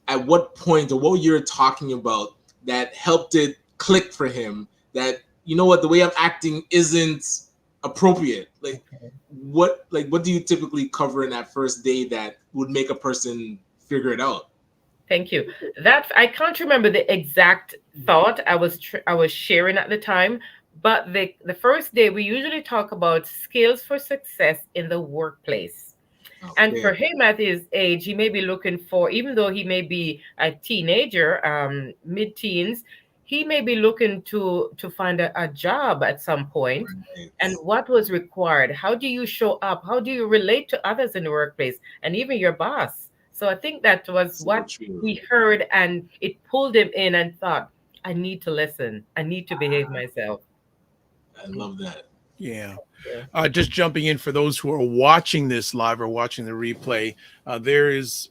at what point or what you're talking about that helped it click for him that, what, the way I'm acting isn't appropriate. What do you typically cover in that first day that would make a person figure it out? Thank you. That I can't remember the exact thought I was sharing at the time, but the first day we usually talk about skills for success in the workplace. And for him at his age, he may be looking for, even though he may be a teenager, mid-teens, he may be looking to find a job at some point. Right. And what was required? How do you show up? How do you relate to others in the workplace and even your boss? So I think that was So what true. he heard, and it pulled him in and thought, I need to listen. I need to behave myself. I love that. Yeah. Yeah. Just jumping in for those who are watching this live or watching the replay,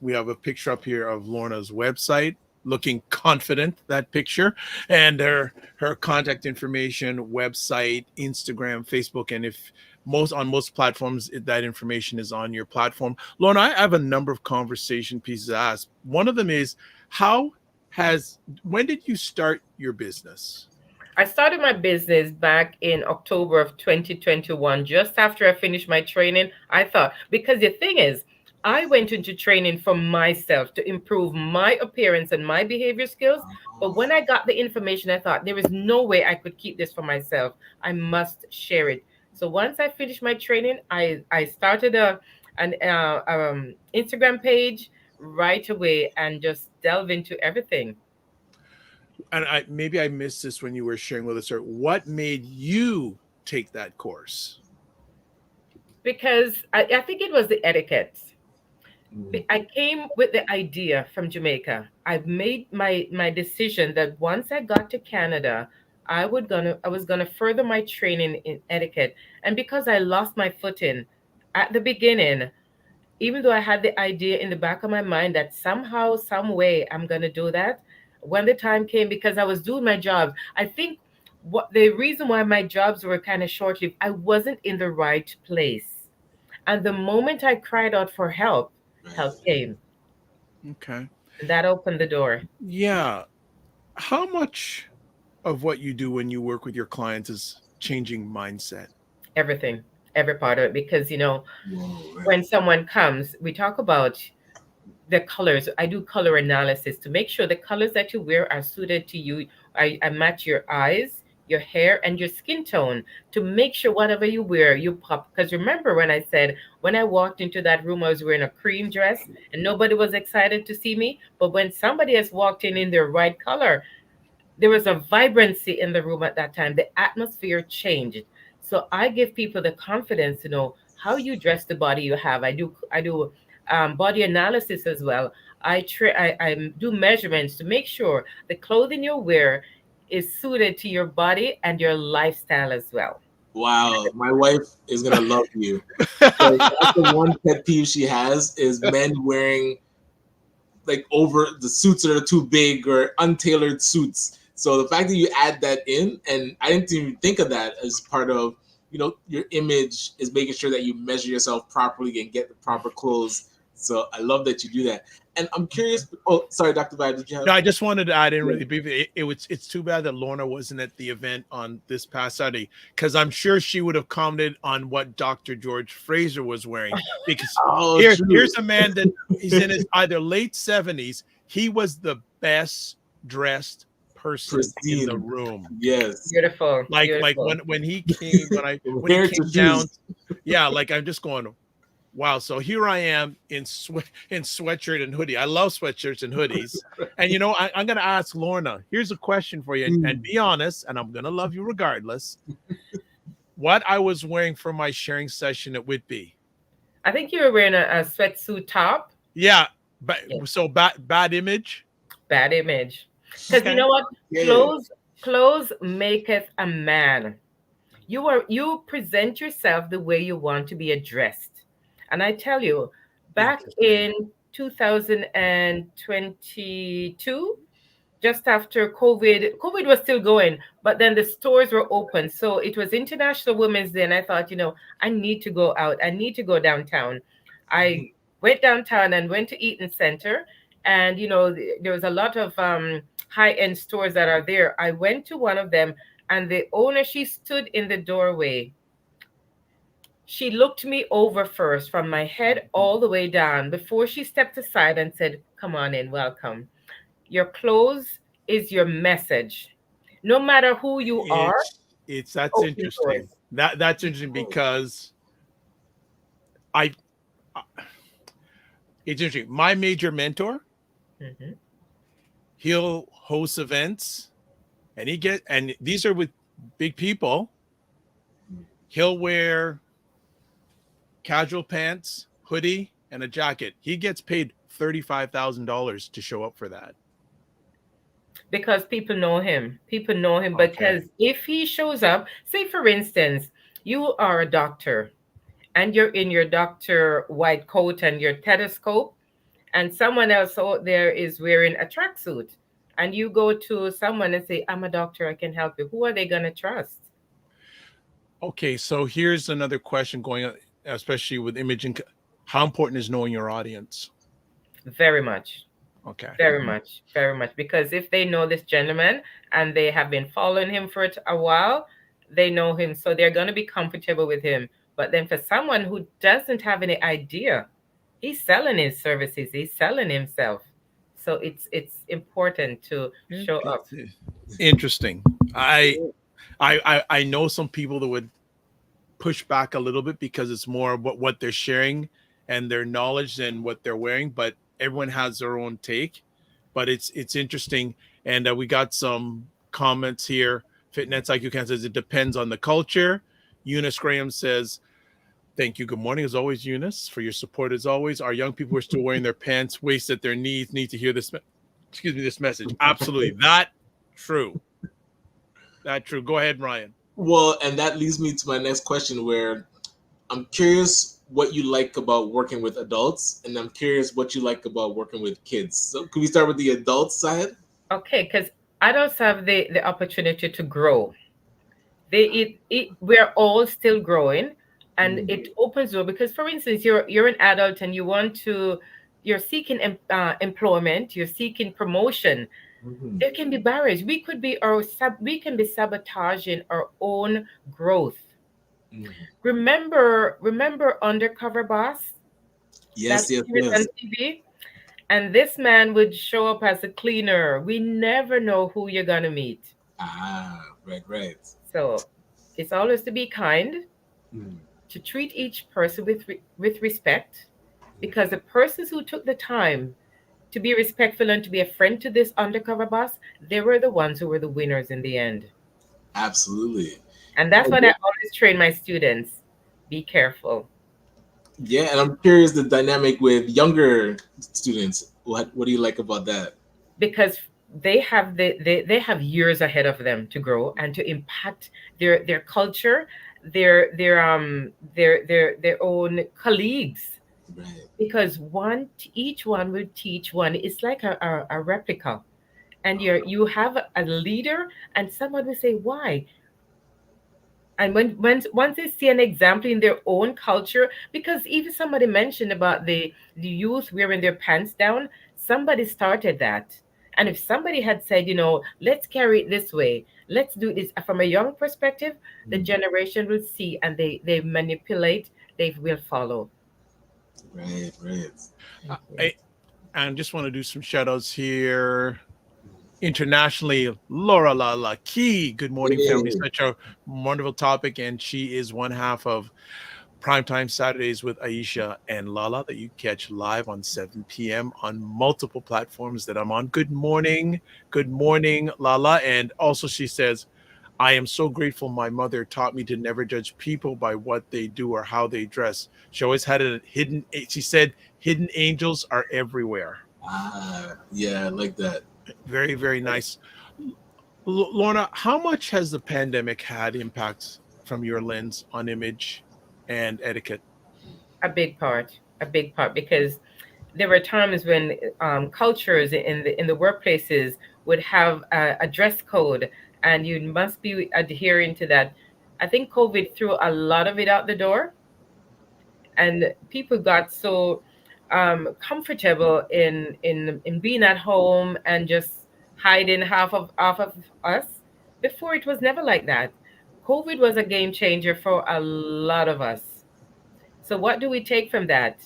we have a picture up here of Lorna's website, looking confident, that picture, and her contact information, website, Instagram, Facebook, and if on most platforms that information is on your platform. Lorna, I have a number of conversation pieces to ask. One of them is, when did you start your business? I started my business back in October of 2021, just after I finished my training. I thought, because the thing is, I went into training for myself to improve my appearance and my behavior skills. But when I got the information, I thought there is no way I could keep this for myself. I must share it. So once I finished my training, I started an Instagram page right away and just delve into everything. And maybe I missed this when you were sharing with us, or what made you take that course? Because I think it was the etiquette. Mm. I came with the idea from Jamaica. I've made my decision that once I got to Canada, I was gonna further my training in etiquette. And because I lost my footing at the beginning, even though I had the idea in the back of my mind that somehow, some way, I'm gonna do that, when the time came, because I was doing my job, I think what the reason why my jobs were kind of short-lived, I wasn't in the right place. And the moment I cried out for help, help came. Okay. And that opened the door. Yeah. How much of what you do when you work with your clients is changing mindset? Everything, every part of it. Because, Whoa, right. when someone comes, we talk about the colors. I do color analysis to make sure the colors that you wear are suited to you. I match your eyes, your hair, and your skin tone to make sure whatever you wear, you pop. Because remember when I said, when I walked into that room, I was wearing a cream dress and nobody was excited to see me. But when somebody has walked in their right color, there was a vibrancy in the room at that time. The atmosphere changed. So I give people the confidence to know how you dress the body you have. I do body analysis as well. I do measurements to make sure the clothing you wear is suited to your body and your lifestyle as well. Wow, my wife is gonna love you. That's the one pet peeve she has is men wearing like over the suits that are too big or untailored suits. So the fact that you add that in, and I didn't even think of that as part of, your image is making sure that you measure yourself properly and get the proper clothes. So I love that you do that. And I'm curious. Oh, sorry, Dr. Vibe, did you have? No, I just wanted to add in really briefly. It's too bad that Lorna wasn't at the event on this past Saturday, because I'm sure she would have commented on what Dr. George Fraser was wearing. Because here's a man that he's in his either late 70s. He was the best dressed person in the room. Yes, beautiful. Like when he came when he came down, yeah. Like I'm just going, wow. So here I am in sweatshirt and hoodie. I love sweatshirts and hoodies. And I'm gonna ask Lorna. Here's a question for you, and be honest. And I'm gonna love you regardless. What I was wearing for my sharing session at Whitby. I think you were wearing a sweatsuit top. Yeah, but so bad image. Bad image. Because you know what? Clothes maketh a man. You present yourself the way you want to be addressed. And I tell you, back in 2022, just after COVID was still going, but then the stores were open. So it was International Women's Day. And I thought, I need to go out. I need to go downtown. I went downtown and went to Eaton Center. And, there was a lot of high-end stores that are there. I went to one of them, and the owner, she stood in the doorway. She looked me over first from my head all the way down before she stepped aside and said, "Come on in, welcome. Your clothes is your message. No matter who you are." That's interesting. That's interesting because it's interesting. My major mentor, he'll host events, and these are with big people. He'll wear casual pants, hoodie, and a jacket. He gets paid $35,000 to show up for that. Because people know him. Because if he shows up, say for instance, you are a doctor and you're in your doctor white coat and your stethoscope, and someone else out there is wearing a tracksuit, and you go to someone and say, "I'm a doctor, I can help you." Who are they going to trust? Okay, so here's another question going on, especially with imaging. How important is knowing your audience? Very much. Okay. Very much. Because if they know this gentleman and they have been following him for a while, they know him. So they're going to be comfortable with him. But then for someone who doesn't have any idea, he's selling his services, he's selling himself. So it's important to show up. Interesting. I know some people that would push back a little bit because it's more about what they're sharing and their knowledge than what they're wearing, but everyone has their own take. But it's interesting. And we got some comments here. Fitness IQ Can says it depends on the culture. Eunice Graham says, "Thank you. Good morning, as always, Eunice, for your support as always. Our young people who are still wearing their pants waist at their knees need to hear this. This message." Absolutely, that true. Go ahead, Ryan. Well, and that leads me to my next question, where I'm curious what you like about working with adults, and I'm curious what you like about working with kids. So, can we start with the adult side? Okay, because adults have the opportunity to grow. We're all still growing. And it opens door because, for instance, you're an adult and you're seeking employment, you're seeking promotion. There can be barriers. We can be sabotaging our own growth. Remember Undercover Boss? Yes. On TV? And this man would show up as a cleaner. We never know who you're gonna meet. Right. So it's always to be kind. To treat each person with respect, because the persons who took the time to be respectful and to be a friend to this undercover boss, they were the ones who were the winners in the end. Absolutely. And that's what I always train my students. Be careful. Yeah, and I'm curious the dynamic with younger students. What do you like about that? Because they have years ahead of them to grow and to impact their culture, their own colleagues. Right. Because each one will teach one. It's like a replica, and you have a leader, and someone will say why. And once they see an example in their own culture, because even somebody mentioned about the youth wearing their pants down, somebody started that. And if somebody had said, let's carry it this way, let's do this from a young perspective, the generation will see, and they manipulate, they will follow. Right, right. Uh, I, I just want to do some shout outs here. Internationally, Laura La Key. Good morning, family. Hey. Such a wonderful topic. And she is one half of Primetime Saturdays with Aisha and Lala that you catch live on 7 p.m. on multiple platforms that I'm on. Good morning. Good morning, Lala. And also, she says, I am so grateful my mother taught me to never judge people by what they do or how they dress. She always had a she said, hidden angels are everywhere. Yeah, I like that. Very, very nice. Lorna, how much has the pandemic had impacts from your lens on image and etiquette? A big part, because there were times when cultures in the workplaces would have a dress code, and you must be adhering to that. I think COVID threw a lot of it out the door, and people got so comfortable in being at home and just hiding half of us. Before, it was never like that. COVID was a game changer for a lot of us. So what do we take from that?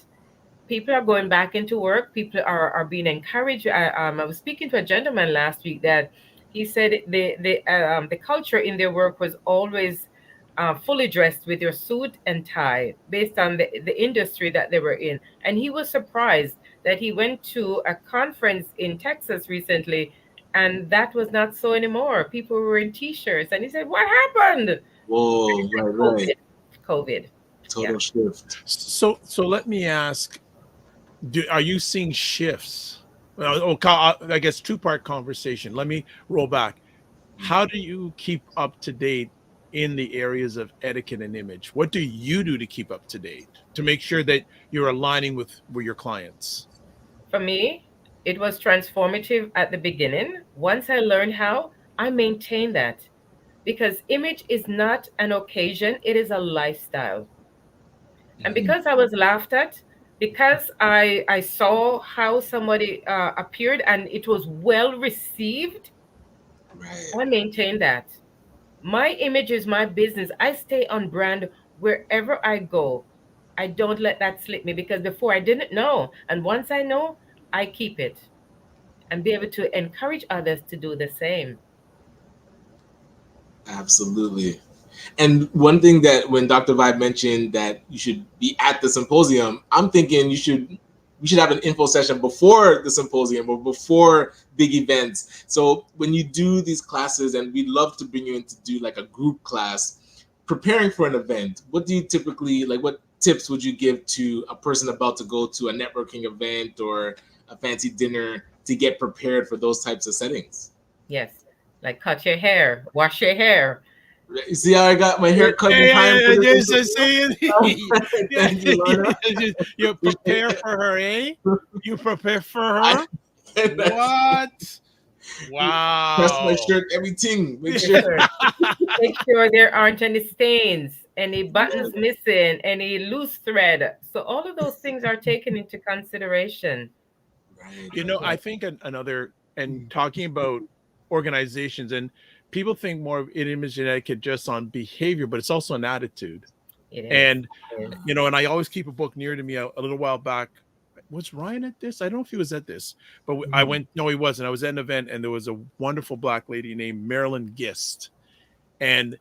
People are going back into work. People are being encouraged. I was speaking to a gentleman last week that he said the culture in their work was always fully dressed with your suit and tie based on the industry that they were in. And he was surprised that he went to a conference in Texas recently, and that was not so anymore. People were in t-shirts, and he said, "What happened?" Whoa, right, COVID. right. COVID. Yeah. Total shift. So let me ask, are you seeing shifts? I guess two-part conversation. Let me roll back. How do you keep up to date in the areas of etiquette and image? What do you do to keep up to date to make sure that you're aligning with your clients? For me, it was transformative at the beginning. Once I learned how, I maintain that, because image is not an occasion, it is a lifestyle. And Mhm. because I was laughed at, because I saw how somebody appeared and it was well received, Right. I maintain that. My image is my business. I stay on brand wherever I go. I don't let that slip me, because before I didn't know. And once I know, I keep it and be able to encourage others to do the same. Absolutely. And one thing that when Dr. Vibe mentioned that you should be at the symposium, I'm thinking we should have an info session before the symposium or before big events. So when you do these classes, and we'd love to bring you in to do like a group class, preparing for an event, what do you typically like? What tips would you give to a person about to go to a networking event or a fancy dinner to get prepared for those types of settings? Yes. Like cut your hair, wash your hair. You see how I got my hair cut in time for this Just interview? saying. Yeah, Thank you, Lorna. you prepare for her, eh? You prepare for I, her? What? press my Wow. shirt, everything. Make Yes, sure. sir. Make sure there aren't any stains, any Yeah. buttons missing, any loose thread. So all of those things are taken into consideration. Right, You right, know, I right. think another, and talking about organizations, and people think more of image and etiquette just on behavior, but it's also an attitude. It is. And It is. and I always keep a book near to me. A little while back, was Ryan at this? I don't know if he was at this, but I Mhm. went. No, he wasn't. I was at an event, and there was a wonderful black lady named Marilyn Gist, and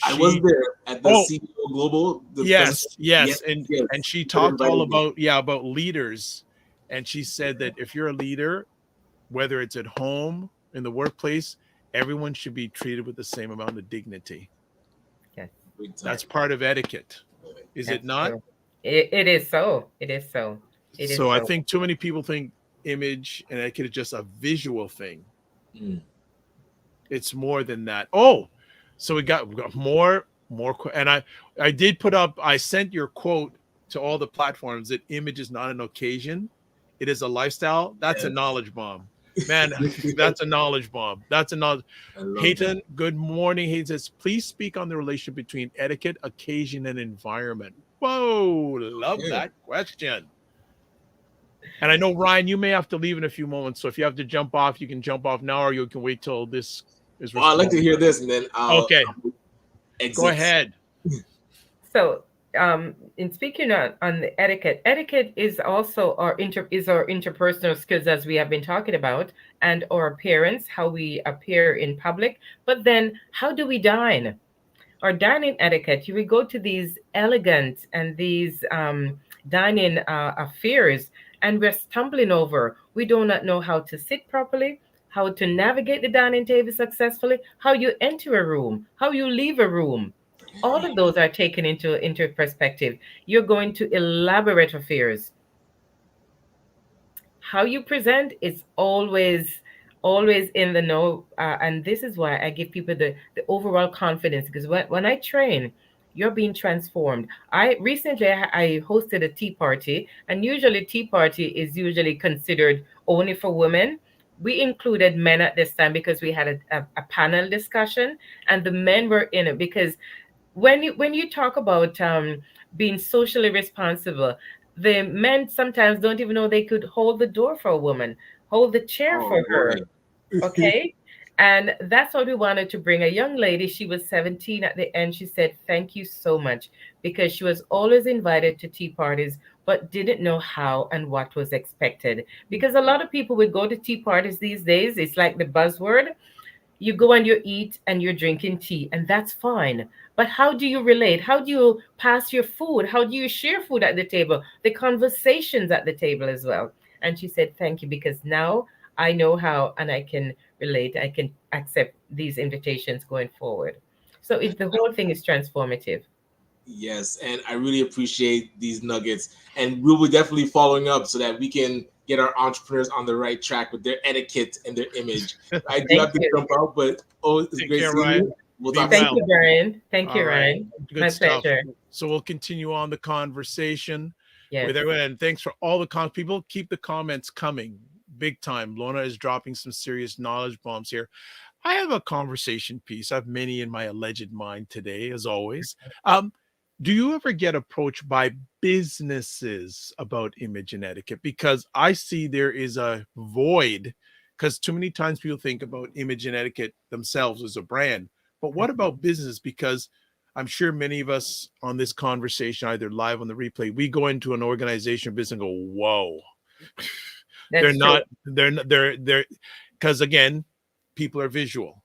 I was she. there at the Oh, CEO Global the yes, presentation. Yes, yes, and yes. she You talked all invited me. about about leaders, and she said that if you're a leader, whether it's at home, in the workplace, everyone should be treated with the same amount of dignity. Yes, Big time. That's part of etiquette, is it that's not? true. It is so. It is so. It is So I so. think too many people think image and etiquette is just a visual thing. Mm. It's more than that. Oh, so we got more, and I did put up. I sent your quote to all the platforms that image is not an occasion, it is a lifestyle. That's a Yes. knowledge bomb, man. That's a knowledge bomb. That's a knowledge. I love that. Hayden, good morning. Hayden says, please speak on the relationship between etiquette, occasion, and environment. Whoa, love Okay. that question. And I know, Ryan, you may have to leave in a few moments. So if you have to jump off, you can jump off now, or you can wait till this is Well, I'd like to responded. hear this, and then I'll Okay, exit. go ahead. So, in speaking on the etiquette is also our interpersonal skills, as we have been talking about, and our appearance, how we appear in public. But then, how do we dine? Our dining etiquette, you will go to these elegant and these dining affairs, and we're stumbling over. We do not know how to sit properly, how to navigate the dining table successfully, how you enter a room, how you leave a room. All of those are taken into perspective. You're going to elaborate affairs. How you present is always in the know, and this is why I give people the overall confidence, because when I train, you're being transformed. I recently I hosted a tea party, and usually tea party is usually considered only for women. We included men at this time because we had a panel discussion, and the men were in it because when you talk about being socially responsible, the men sometimes don't even know they could hold the door for a woman, hold the chair Oh for boy. her. Okay. And that's what we wanted to bring. A young lady, she was 17 at the end. She said, "Thank you so much," because she was always invited to tea parties, but didn't know how and what was expected. Because a lot of people would go to tea parties these days. It's like the buzzword. You go and you eat and you're drinking tea, and that's fine. But how do you relate? How do you pass your food? How do you share food at the table? The conversations at the table as well. And she said, "Thank you, because now I know how and I can relate. I can accept these invitations going forward." So the whole thing is transformative. Yes, and I really appreciate these nuggets, and we'll be definitely following up so that we can get our entrepreneurs on the right track with their etiquette and their image. I do Thank have to you. jump out, but it's Take great care, seeing Ryan. you. We'll Be talk Thank well. soon. you, Brian. Thank All you, right. Ryan. Good My stuff. pleasure. So we'll continue on the conversation Yes. with everyone. And thanks for all the people. Keep the comments coming. Big time. Lorna is dropping some serious knowledge bombs here. I have a conversation piece. I have many in my alleged mind today, as always. Do you ever get approached by businesses about image and etiquette? Because I see there is a void, because too many times people think about image and etiquette themselves as a brand. But what about business? Because I'm sure many of us on this conversation, either live on the replay, we go into an organization or business and go, whoa, they're That's true. not, they're, because again, people are visual.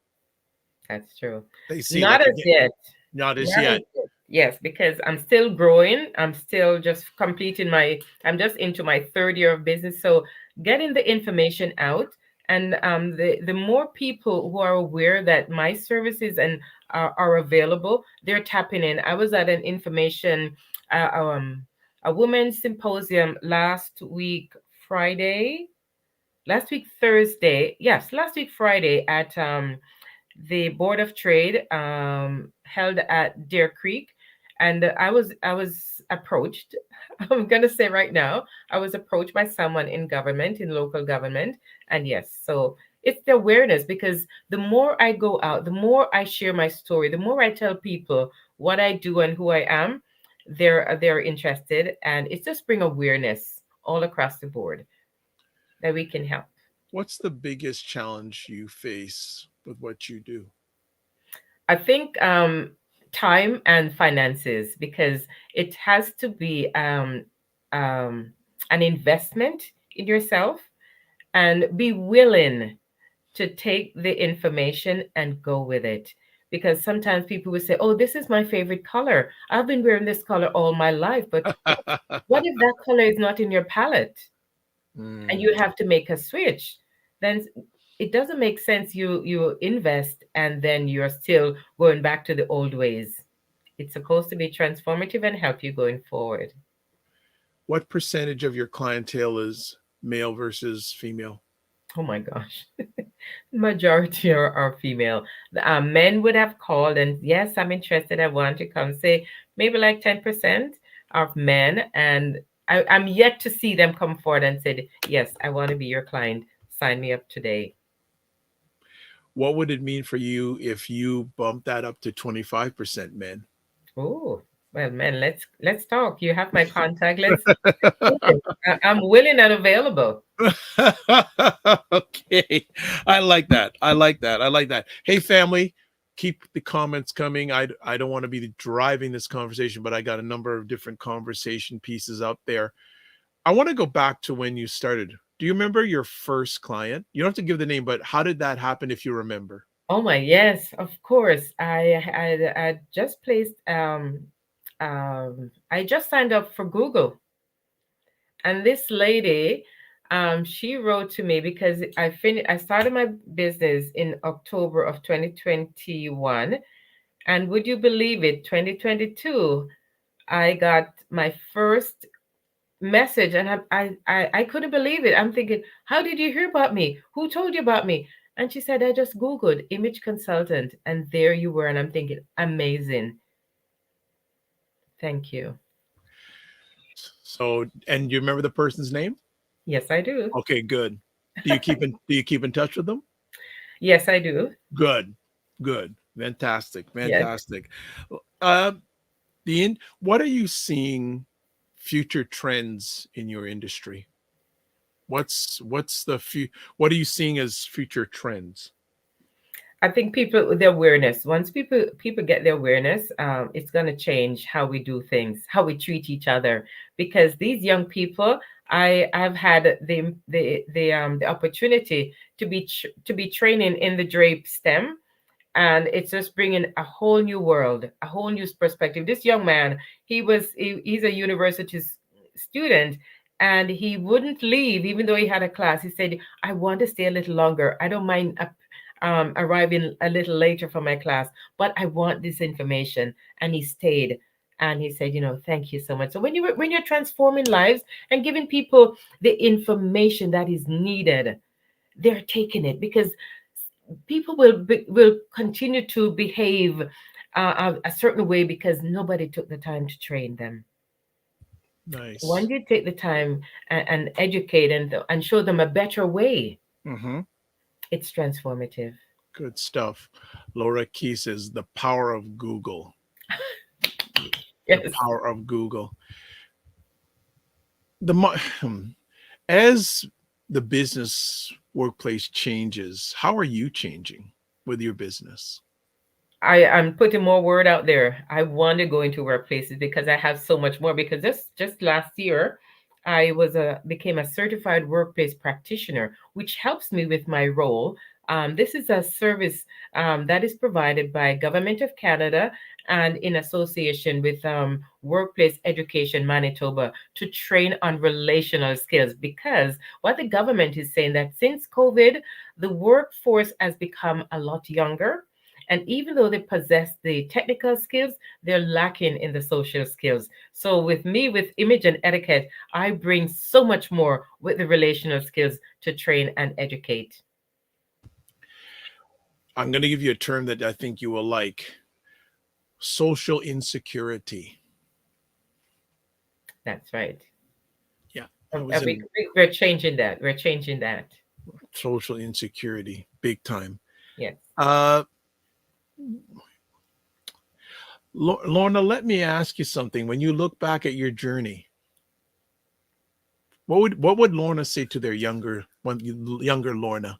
That's true. They see, Not like, as again, yet. not as Not as yet. yet. Yes, because I'm still growing. I'm still just completing I'm just into my third year of business. So getting the information out, and the more people who are aware that my services and are available, they're tapping in. I was at an information, uh, um, a women's symposium last week Thursday. Yes, last week Friday at the Board of Trade held at Deer Creek, and I was approached. I'm gonna say right now, I was approached by someone in government, in local government, and yes, so it's the awareness, because the more I go out, the more I share my story, the more I tell people what I do and who I am, they're interested, and it's just bring awareness all across the board that we can help. What's the biggest challenge you face with what you do? I think time and finances, because it has to be um, an investment in yourself, and be willing to take the information and go with it. Because sometimes people will say, "Oh, this is my favorite color. I've been wearing this color all my life." But what if that color is not in your palette, and you Mm. have to make a switch? Then it doesn't make sense. You invest and then you're still going back to the old ways. It's supposed to be transformative and help you going forward. what percentage of your clientele is male versus female? Oh my gosh. Majority are female. Men would have called and yes, I'm interested. I want to come. Say maybe like 10% of men, and I'm yet to see them come forward and said, yes, I want to be your client. Sign me up today. What would it mean for you if you bump that up to 25% men? Oh, well, man, let's talk. You have my contact. Let's do it. I'm willing and available. Okay. I like that. I like that. I like that. Hey, family, keep the comments coming. I don't want to be driving this conversation, but I got a number of different conversation pieces out there. I want to go back to when you started. Do you remember your first client? You don't have to give the name, but how did that happen if you remember? Oh my, yes, of course. I just placed I just signed up for Google. And this lady, she wrote to me because I started my business in October of 2021. And would you believe it, 2022, I got my first message and I couldn't believe it. I'm thinking, how did you hear about me? Who told you about me? And she said, I just Googled image consultant and there you were. And I'm thinking, amazing. Thank you. So, and you remember the person's name? Yes, I do. Okay, good. Do you keep in touch with them? Yes, I do. Good. Fantastic. Yes. What are you seeing future trends in your industry? What are you seeing as future trends? I think the awareness. Once people get the awareness, it's going to change how we do things, how we treat each other. Because these young people, I've had the opportunity to be training in the drape STEM, and it's just bringing a whole new world, a whole new perspective. This young man, he's a university student, and he wouldn't leave even though he had a class. He said, I want to stay a little longer. I don't mind arriving a little later for my class, but I want this information. And he stayed. And he said, thank you so much. So when you're transforming lives and giving people the information that is needed, they're taking it, because people will continue to behave a certain way because nobody took the time to train them. Nice. When you take the time and educate and show them a better way, it's transformative. Good stuff. Laura Key says the power of Google. Yes. The power of Google. As the business workplace changes, how are you changing with your business? I'm putting more word out there. I want to go into workplaces because I have so much more. Because just last year, I became a certified workplace practitioner, which helps me with my role. This is a service that is provided by Government of Canada and in association with Workplace Education Manitoba to train on relational skills. Because what the government is saying that since COVID, the workforce has become a lot younger. And even though they possess the technical skills, they're lacking in the social skills. So with me, with image and etiquette, I bring so much more with the relational skills to train and educate. I'm going to give you a term that I think you will like. Social insecurity. That's right. Yeah. We're changing that. We're changing that. Social insecurity, big time. Yes. Lorna, let me ask you something. When you look back at your journey, what would Lorna say to their younger Lorna?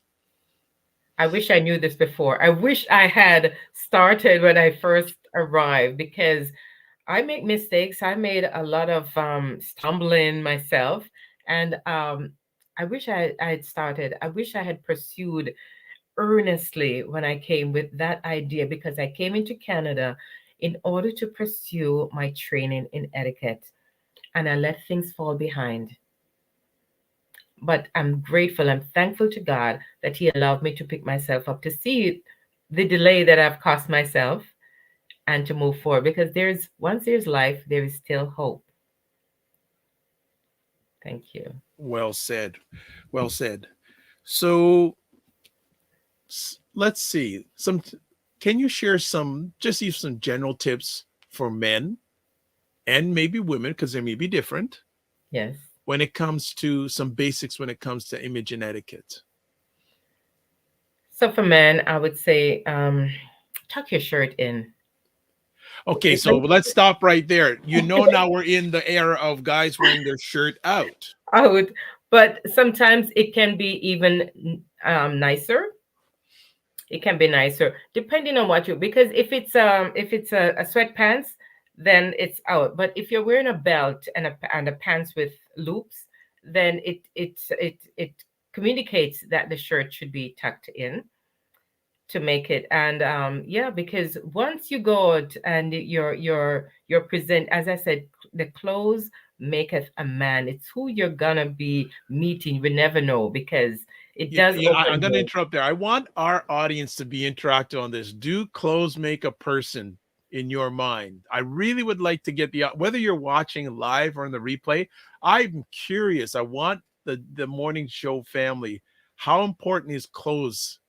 I wish I knew this before. I wish I had started when I first arrived, because I make mistakes. I made a lot of stumbling myself, and I wish I had started. I wish I had pursued earnestly when I came with that idea, because I came into Canada in order to pursue my training in etiquette, and I let things fall behind. But I'm grateful, I'm thankful to God that He allowed me to pick myself up, to see the delay that I've cost myself, and to move forward. Because once there's life, there is still hope. Thank you. Well said. Well said. So let's see. Can you share some general tips for men and maybe women, because they may be different, Yes. when it comes to some basics when it comes to image and etiquette? So for men, I would say tuck your shirt in. Okay, so let's stop right there. Now we're in the era of guys wearing their shirt out. Out, but sometimes it can be even nicer. It can be nicer depending on what you, because if it's a sweatpants, then it's out. But if you're wearing a belt and a pants with loops, then it communicates that the shirt should be tucked in to make it. And yeah, because once you go out and you're present, as I said, the clothes maketh a man. It's who you're gonna be meeting. We never know, because it does I'm going to open interrupt there. I want our audience to be interactive on this. Do clothes make a person in your mind? I really would like to get whether you're watching live or in the replay, I'm curious. I want the morning show family, how important is clothes?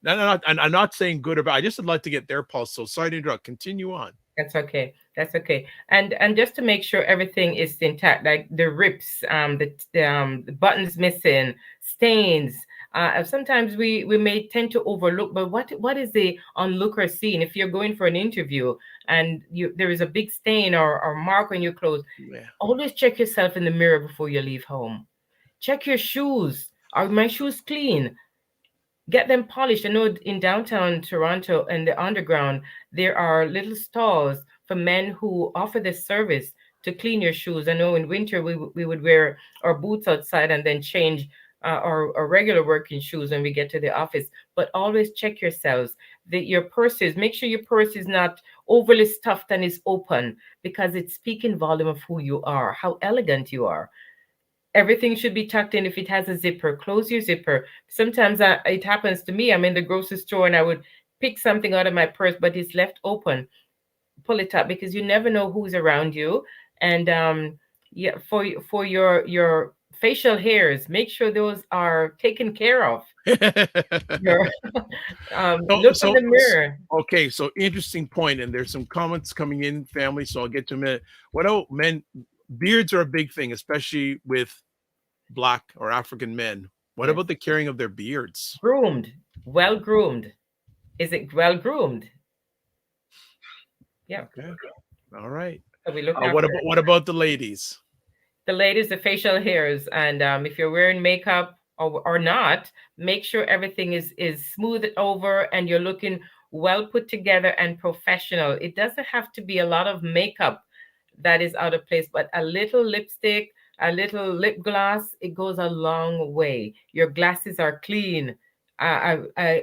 I'm not saying good or bad. I just would like to get their pulse. So sorry to interrupt. Continue on. That's okay. That's okay. And just to make sure everything is intact, like the rips, the buttons missing, stains. Sometimes we may tend to overlook, but what is the onlooker seeing? If you're going for an interview and there is a big stain or mark on your clothes, always check yourself in the mirror before you leave home. Check your shoes. Are my shoes clean? Get them polished. I know in downtown Toronto and the underground, there are little stalls for men who offer this service to clean your shoes. I know in winter we would wear our boots outside and then change our regular working shoes when we get to the office. But always check yourselves. Your purses, make sure your purse is not overly stuffed and is open, because it's speaking volume of who you are, how elegant you are. Everything should be tucked in. If it has a zipper, close your zipper. Sometimes it happens to me. I'm in the grocery store and I would pick something out of my purse, but it's left open. Pull it up, because you never know who's around you. And yeah, for your facial hairs, make sure those are taken care of. Look in the mirror. Okay, so interesting point, and there's some comments coming in, family. So I'll get to a minute. What about men? Beards are a big thing, especially with Black or African men. What about the caring of their beards? Groomed, well groomed. Is it well groomed? Yeah. Okay. All right. So we look what about the ladies? The ladies, the facial hairs, and if you're wearing makeup or not, make sure everything is smoothed over and you're looking well put together and professional. It doesn't have to be a lot of makeup that is out of place, but a little lipstick, a little lip gloss, it goes a long way. Your glasses are clean. I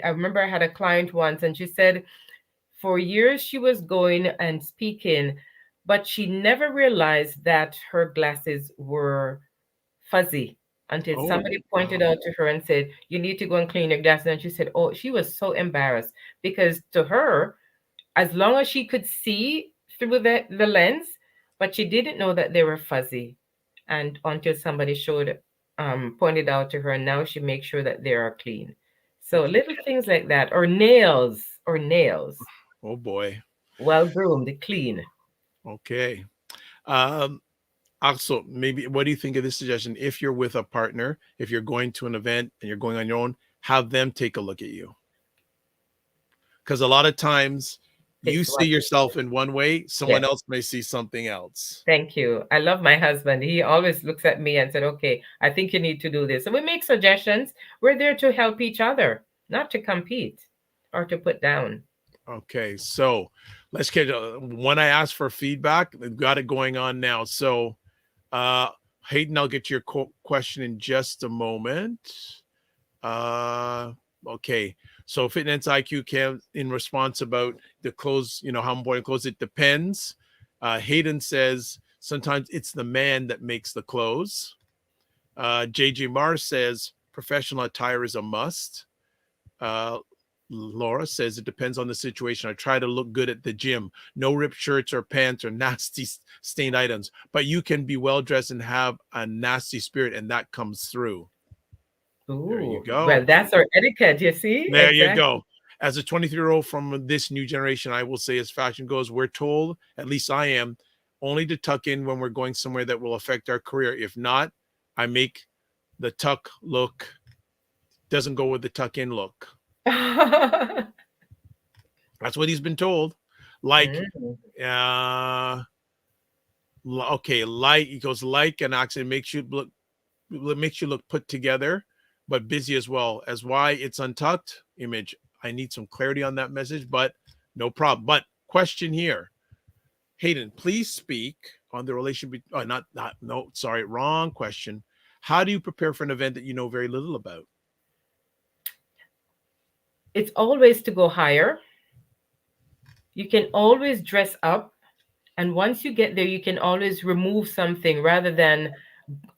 remember I had a client once, and she said for years she was going and speaking, but she never realized that her glasses were fuzzy until somebody pointed out to her and said, you need to go and clean your glasses. And she said, oh, she was so embarrassed, because to her, as long as she could see through the lens, but she didn't know that they were fuzzy. And until somebody pointed out to her, and now she makes sure that they are clean. So little things like that, or nails. Oh boy. Well groomed, clean. Okay. Also, maybe what do you think of this suggestion? If you're with a partner, if you're going to an event and you're going on your own, have them take a look at you. Because a lot of times you see yourself in one way, someone else may see something else. Thank you. I love my husband. He always looks at me and said, okay, I think you need to do this. So we make suggestions. We're there to help each other, not to compete or to put down. Okay, so let's get when I asked for feedback, we've got it going on now. So Hayden, I'll get your question in just a moment. Okay, so Fitness IQ came in response about the clothes, how important clothes, it depends. Hayden says sometimes it's the man that makes the clothes. JJ Mars says professional attire is a must. Laura says it depends on the situation. I try to look good at the gym. No ripped shirts or pants or nasty stained items. But you can be well dressed and have a nasty spirit, and that comes through. There you Ooh, go. well, that's our etiquette, you see? There Exactly. you go. As a 23-year-old from this new generation, I will say, as fashion goes, we're told, at least I am, only to tuck in when we're going somewhere that will affect our career. If not, I make the tuck look, doesn't go with the tuck in look. That's what he's been told. Like, okay, like, he goes, like an accent makes you look put together, but busy as well. As why it's untucked. Image, I need some clarity on that message, but no problem. But question here, Hayden, please speak on the relationship. Wrong question. How do you prepare for an event that you know very little about? It's always to go higher. You can always dress up. And once you get there, you can always remove something rather than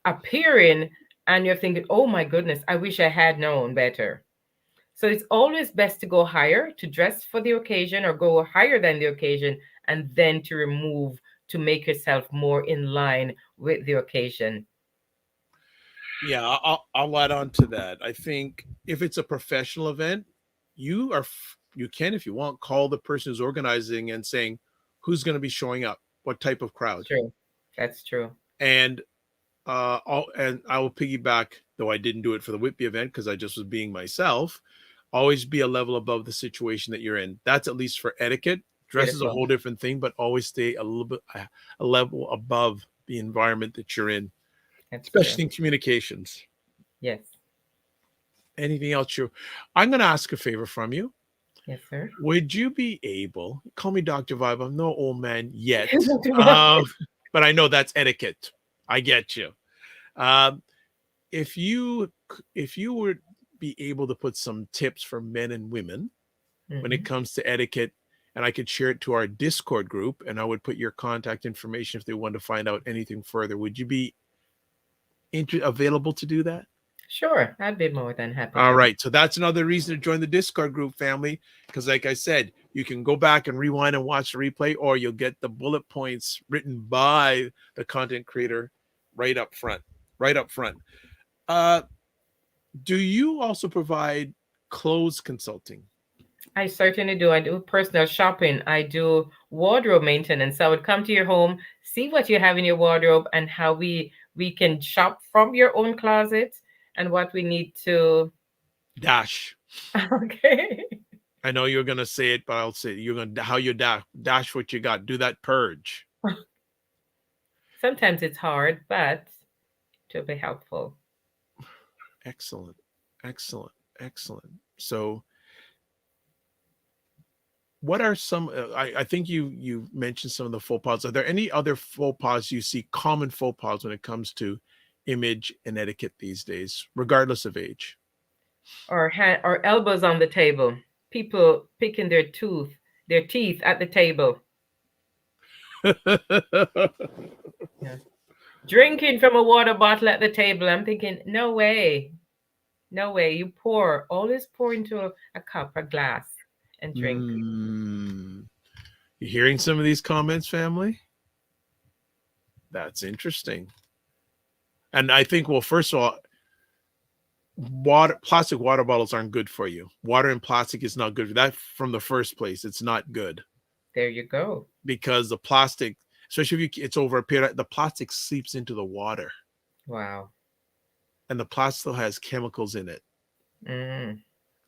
appearing and you're thinking, oh my goodness, I wish I had known better. So it's always best to go higher, to dress for the occasion or go higher than the occasion, and then to remove to make yourself more in line with the occasion. Yeah, I'll add on to that. I think if it's a professional event, you can, if you want, call the person who's organizing and saying who's going to be showing up, what type of crowd. True, that's true. And I will piggyback, though I didn't do it for the Whitby event because I just was being myself. Always be a level above the situation that you're in. That's at least for etiquette. Dress is a whole different thing, but always stay a little bit a level above the environment that you're in, especially in communications. Yes. Anything else? I'm going to ask a favor from you. Yes, sir. Would you be able, call me Dr. Vibe, I'm no old man yet, but I know that's etiquette. I get you. If you would be able to put some tips for men and women when it comes to etiquette, and I could share it to our Discord group, and I would put your contact information if they want to find out anything further. Would you be available to do that? Sure, I'd be more than happy. All right. So that's another reason to join the Discord group, family, because like I said, you can go back and rewind and watch the replay, or you'll get the bullet points written by the content creator right up front. Do you also provide clothes consulting? I certainly do. I do personal shopping. I do wardrobe maintenance. I would come to your home, see what you have in your wardrobe, and how we can shop from your own closet and what we need to dash. Okay. I know you're gonna say it, but I'll say it. You're gonna how you dash what you got. Do that purge. Sometimes it's hard, but it'll be helpful. Excellent. So what are some I think you mentioned some of the faux pas. Are there any other faux pas you see, common faux pas when it comes to image and etiquette these days, regardless of age? Or elbows on the table. People picking their teeth at the table. Yeah. Drinking from a water bottle at the table. I'm thinking, no way. You always pour into a cup, a glass, and drink. You hearing some of these comments, family? That's interesting. And I think, well, first of all, plastic water bottles aren't good for you. Water in plastic is not good for that from the first place. It's not good. There you go. Because the plastic, especially if it's over a period, the plastic seeps into the water. Wow. And the plastic still has chemicals in it.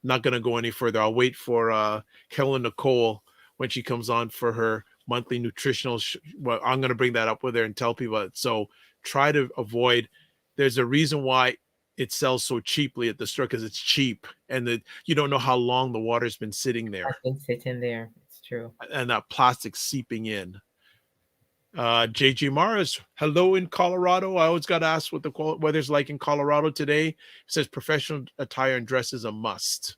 Not going to go any further. I'll wait for Kelly Nicole when she comes on for her monthly nutritional. Well, I'm going to bring that up with her and tell people that. So try to avoid. There's a reason why it sells so cheaply at the store, because it's cheap, and you don't know how long the water's been sitting there. It's been sitting there. It's true. And that plastic seeping in. JG Morris, hello in Colorado. I always got to ask what the weather's like in Colorado today. It says professional attire and dress is a must.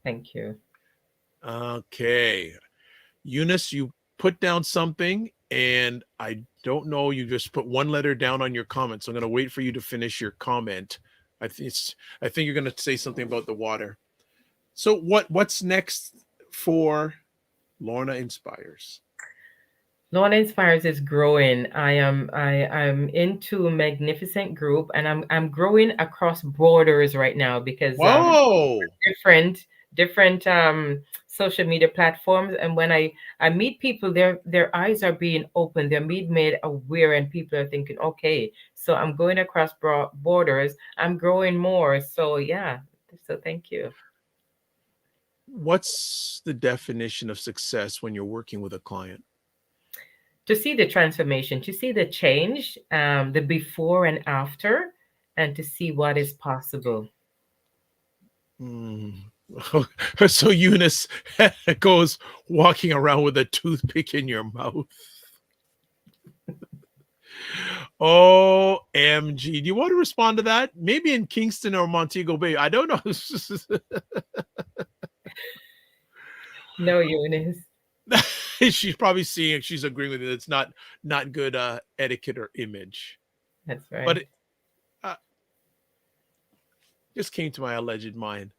Thank you. Okay. Eunice, you put down something, and I don't know, you just put one letter down on your comment, so I'm going to wait for you to finish your comment. I think you're going to say something about the water. So what's next for Lorna Inspires? Lorna Inspires is growing. I'm into a magnificent group, and I'm growing across borders right now because Whoa! different social media platforms. And when I meet people, their eyes are being opened. They're being made aware, and people are thinking, okay, so I'm going across borders. I'm growing more. So yeah. So thank you. What's the definition of success when you're working with a client? To see the transformation, to see the change, the before and after, and to see what is possible. So Eunice goes walking around with a toothpick in your mouth. OMG. Do you want to respond to that? Maybe in Kingston or Montego Bay. I don't know. No, Eunice. She's probably seeing, she's agreeing with you. It's not good etiquette or image. That's right. But it just came to my alleged mind.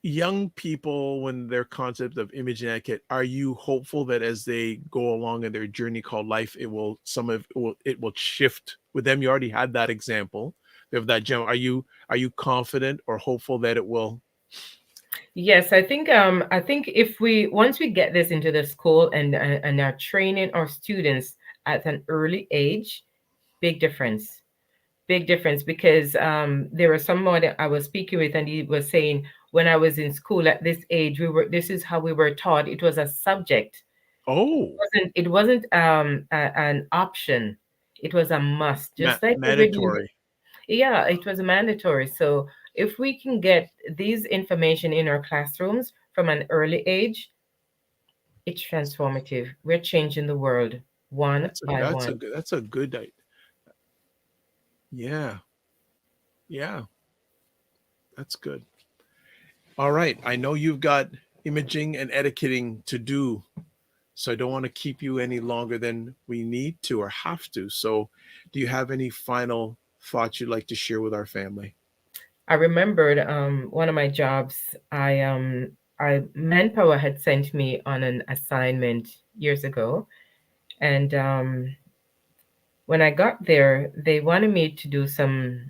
Young people, when their concept of image and etiquette, are you hopeful that as they go along in their journey called life, it will shift with them? You already had that example of that gem. Are you confident or hopeful that it will? Yes, I think if once we get this into the school and are training our students at an early age, big difference. Big difference, because there was someone that I was speaking with, and he was saying, when I was in school at this age, this is how we were taught. It was a subject. Oh, It wasn't an option. It was a must, just like mandatory. Yeah, it was mandatory. So if we can get these information in our classrooms from an early age, it's transformative. We're changing the world one by one. That's a good idea. Yeah. That's good. All right. I know you've got imaging and etiquetting to do, so I don't want to keep you any longer than we need to or have to. So do you have any final thoughts you'd like to share with our family? I remembered one of my jobs. Manpower had sent me on an assignment years ago, and when I got there, they wanted me to do some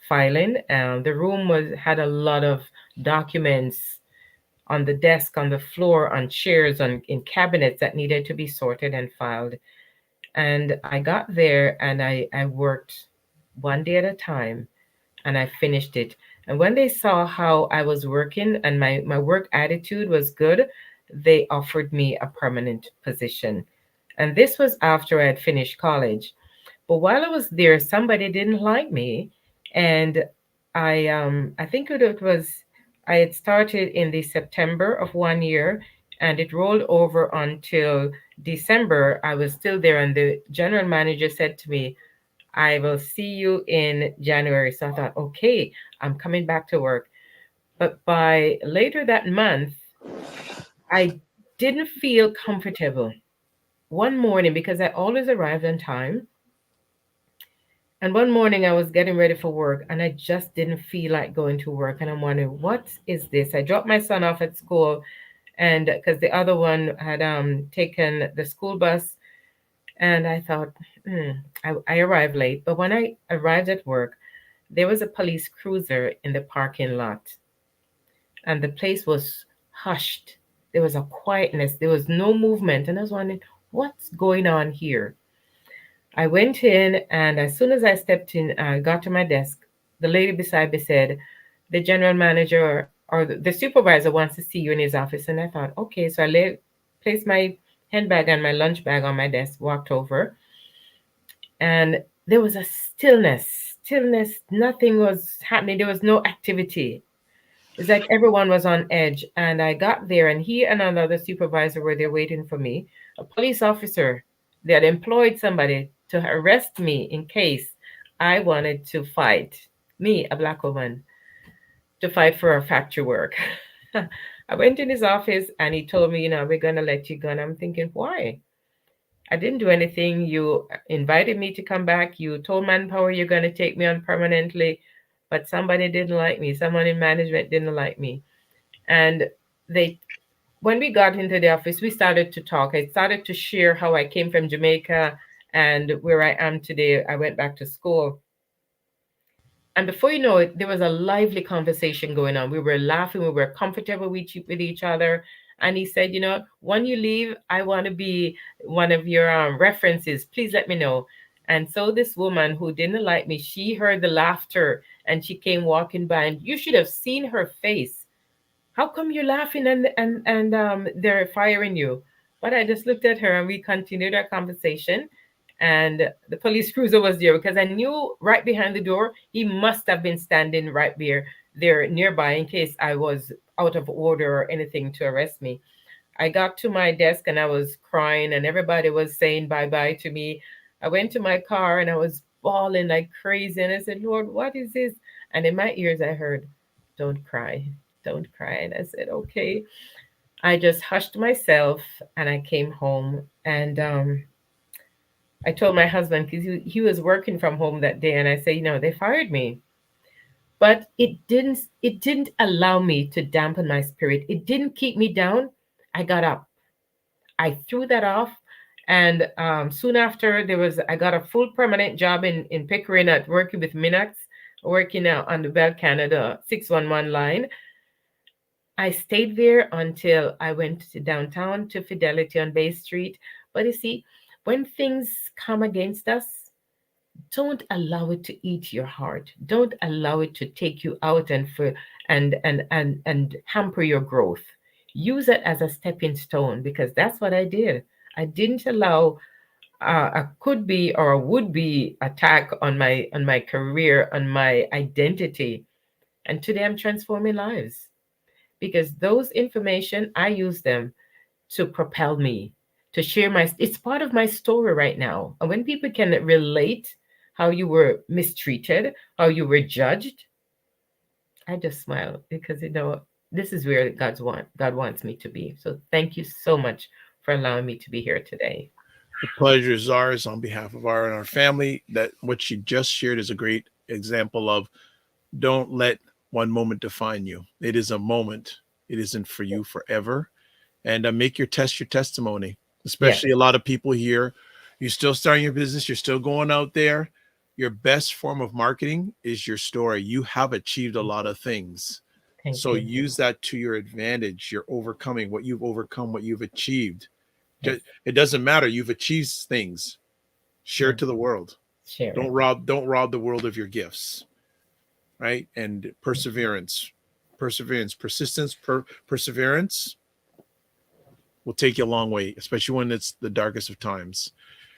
filing. The room had a lot of documents on the desk, on the floor, on chairs, in cabinets that needed to be sorted and filed. And I got there and I worked one day at a time, and I finished it. And when they saw how I was working and my work attitude was good, they offered me a permanent position. And this was after I had finished college. But while I was there, somebody didn't like me, and I think it was I had started in the September of one year, and it rolled over until December. I was still there, and the general manager said to me, "I will see you in January." So I thought, okay, I'm coming back to work. But by later that month, I didn't feel comfortable. One morning, because I always arrived on time, and one morning I was getting ready for work and I just didn't feel like going to work. And I'm wondering, what is this? I dropped my son off at school, and because the other one had taken the school bus, and I thought, I arrived late. But when I arrived at work, there was a police cruiser in the parking lot, and the place was hushed. There was a quietness, there was no movement. And I was wondering, what's going on here? I went in, and as soon as I stepped in, I got to my desk. The lady beside me said, the general manager or the supervisor wants to see you in his office. And I thought, okay. So I placed my handbag and my lunch bag on my desk, walked over, and there was a stillness, nothing was happening. There was no activity. It's like everyone was on edge. And I got there, and he and another supervisor were there waiting for me. A police officer, they had employed somebody to arrest me in case I wanted to fight, me, a Black woman, to fight for our factory work. I went in his office and he told me, we're going to let you go. And I'm thinking, why? I didn't do anything. You invited me to come back. You told Manpower you're going to take me on permanently. but somebody didn't like me. Someone in management didn't like me. And they, when we got into the office, we started to talk. I started to share how I came from Jamaica and where I am today. I went back to school. And before you know it, there was a lively conversation going on. We were laughing, we were comfortable with each other. And he said, when you leave, I want to be one of your references. Please let me know. And so this woman who didn't like me, she heard the laughter and she came walking by, and you should have seen her face. How come you're laughing and they're firing you? But I just looked at her and we continued our conversation. And the police cruiser was there because I knew right behind the door he must have been standing right there nearby in case I was out of order or anything to arrest me. I got to my desk and I was crying and everybody was saying bye bye to me. I went to my car and I was bawling like crazy and I said, Lord, what is this? And in my ears I heard, don't cry, don't cry. And I said, okay. I just hushed myself and I came home. And I told my husband, because he was working from home that day, and I said, they fired me. But it didn't allow me to dampen my spirit. It didn't keep me down. I got up. I threw that off. And soon after, I got a full permanent job in Pickering at working with Minax, working on the Bell Canada 611 line. I stayed there until I went to downtown to Fidelity on Bay Street. But you see, when things come against us, don't allow it to eat your heart. Don't allow it to take you out and hamper your growth. Use it as a stepping stone, because that's what I did. I didn't allow a could be or a would be attack on my career, on my identity. And today I'm transforming lives, because those information, I use them to propel me, to share it's part of my story right now. And when people can relate how you were mistreated, how you were judged, I just smile, because this is where God wants me to be. So thank you so much for allowing me to be here today. The pleasure is ours on behalf of our family. That what she just shared is a great example of, don't let one moment define you. It is a moment. It isn't for you forever. And make your testimony, especially a lot of people here. You're still starting your business. You're still going out there. Your best form of marketing is your story. You have achieved a lot of things. Thank you. Use that to your advantage. You're overcoming what you've overcome, what you've achieved. Yes. It doesn't matter. You've achieved things. Share it to the world. Share Don't rob the world of your gifts. Right? And perseverance, persistence, perseverance will take you a long way, especially when it's the darkest of times.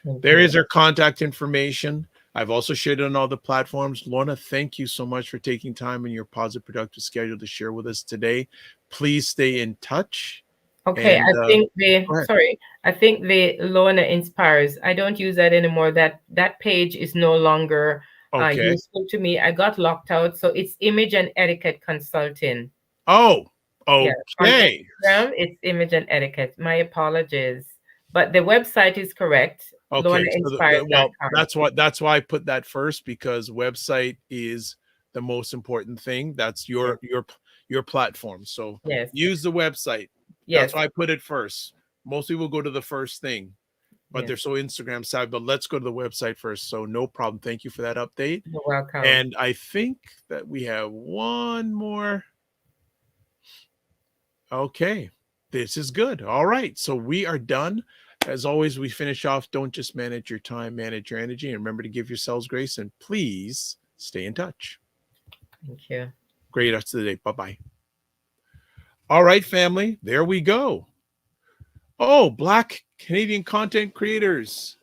There is her contact information. I've also shared it on all the platforms. Lorna, thank you so much for taking time in your positive, productive schedule to share with us today. Please stay in touch. Okay, And, I think the Lorna Inspires, I don't use that anymore. That page is no longer useful to me. I got locked out. So it's Image and Etiquette Consulting. Oh, okay. Yeah, on Instagram, it's Image and Etiquette. My apologies. But the website is correct. Okay. That's why I put that first, because website is the most important thing. That's your platform. So use the website. That's why I put it first. Most people go to the first thing, but they're so Instagram savvy. But let's go to the website first. So no problem. Thank you for that update. You're welcome. And I think that we have one more. Okay. This is good. All right. So we are done. As always, we finish off. Don't just manage your time, manage your energy, and remember to give yourselves grace, and please stay in touch. Thank you. Great rest of the day. Bye-bye. All right, family. There we go. Oh, Black Canadian content creators.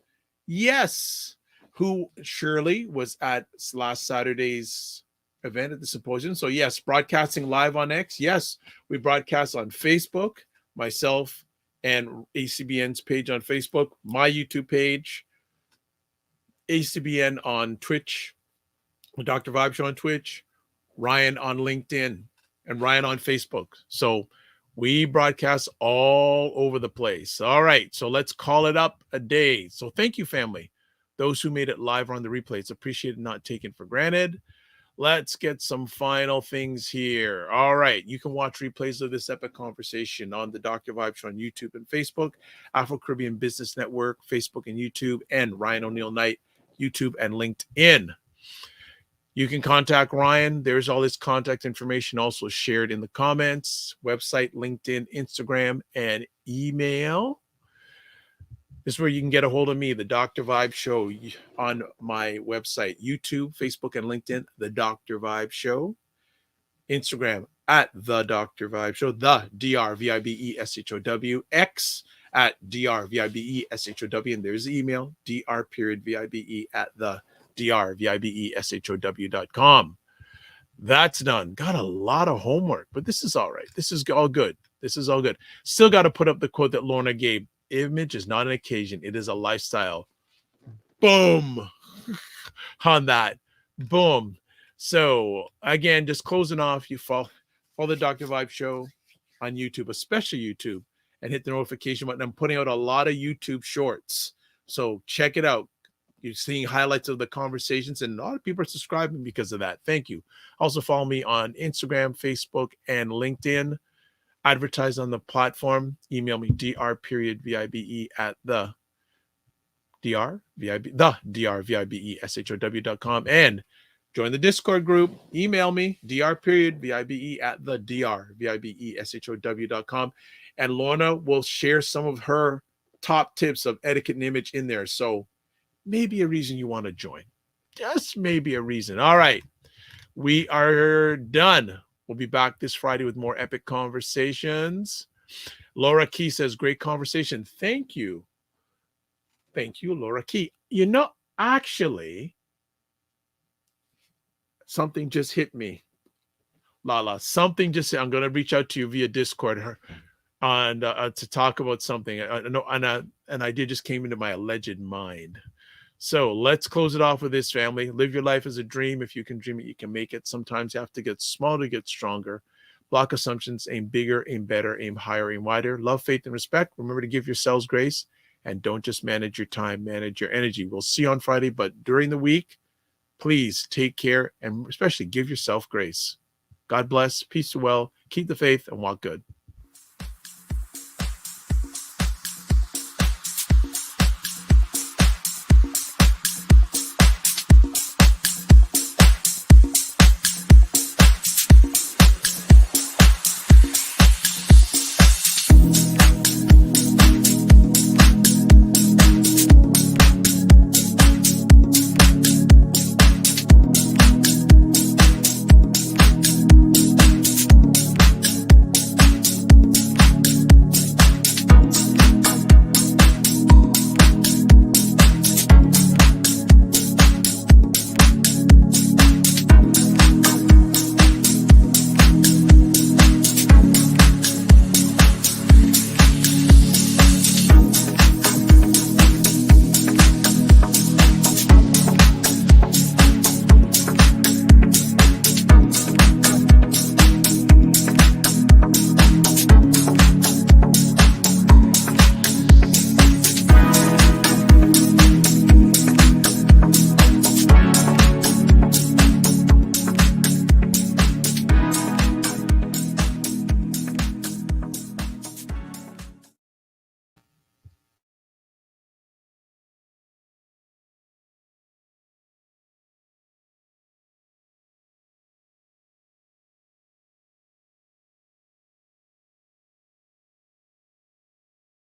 Yes. Who Shirley was at last Saturday's event at the symposium. So yes, broadcasting live on X. Yes, we broadcast on Facebook, myself and ACBN's page on Facebook, my YouTube page, ACBN on Twitch, Dr. Vibe Show on Twitch, Ryan on LinkedIn, and Ryan on Facebook. So we broadcast all over the place. All right, so let's call it up a day. So thank you, family. Those who made it live or on the replay, it's appreciated, not taken for granted. let's get some final things here. All right. You can watch replays of this epic conversation on the Dr. Vibe Show on YouTube and Facebook, Afro Caribbean Business Network, Facebook and YouTube, and Ryan Oneil Knight, YouTube and LinkedIn. You can contact Ryan. There's all his contact information also shared in the comments, website, LinkedIn, Instagram, and email. This is where you can get a hold of me, the Dr. Vibe Show, on my website, YouTube, Facebook, and LinkedIn, the Dr. Vibe Show. Instagram at the Dr. Vibe Show, the DRVIBESHOW, X at DRVIBESHOW, and there's the email, DR.VIBE at the DRVIBESHOW.com. That's done. Got a lot of homework, but this is all right. This is all good. This is all good. Still got to put up the quote that Lorna gave. Image is not an occasion. It is a lifestyle. Boom. On that. Boom. So again, just closing off, you follow the Dr. Vibe Show on YouTube, especially YouTube, and hit the notification button. I'm putting out a lot of YouTube shorts. So check it out. You're seeing highlights of the conversations, and a lot of people are subscribing because of that. Thank you. Also follow me on Instagram, Facebook, and LinkedIn. Advertise on the platform. Email me dr.vibe at the drvibeshow.com, and join the Discord group. Email me dr.vibe at the drvibeshow.com, and Lorna will share some of her top tips of etiquette and image in there. So maybe a reason you want to join. Just maybe a reason. All right. We are done. We'll be back this Friday with more epic conversations. Laura Key says, great conversation. Thank you. Thank you, Laura Key. You know, actually, something just hit me. Lala, something just, I'm going to reach out to you via Discord and to talk about something. An idea just came into my alleged mind. So let's close it off with this, family. Live your life as a dream. If you can dream it, you can make it. Sometimes you have to get small to get stronger. Block assumptions. Aim bigger, aim better, aim higher, aim wider. Love, faith, and respect. Remember to give yourselves grace. And don't just manage your time, manage your energy. We'll see you on Friday, but during the week, please take care and especially give yourself grace. God bless. Peace to well. Keep the faith and walk good.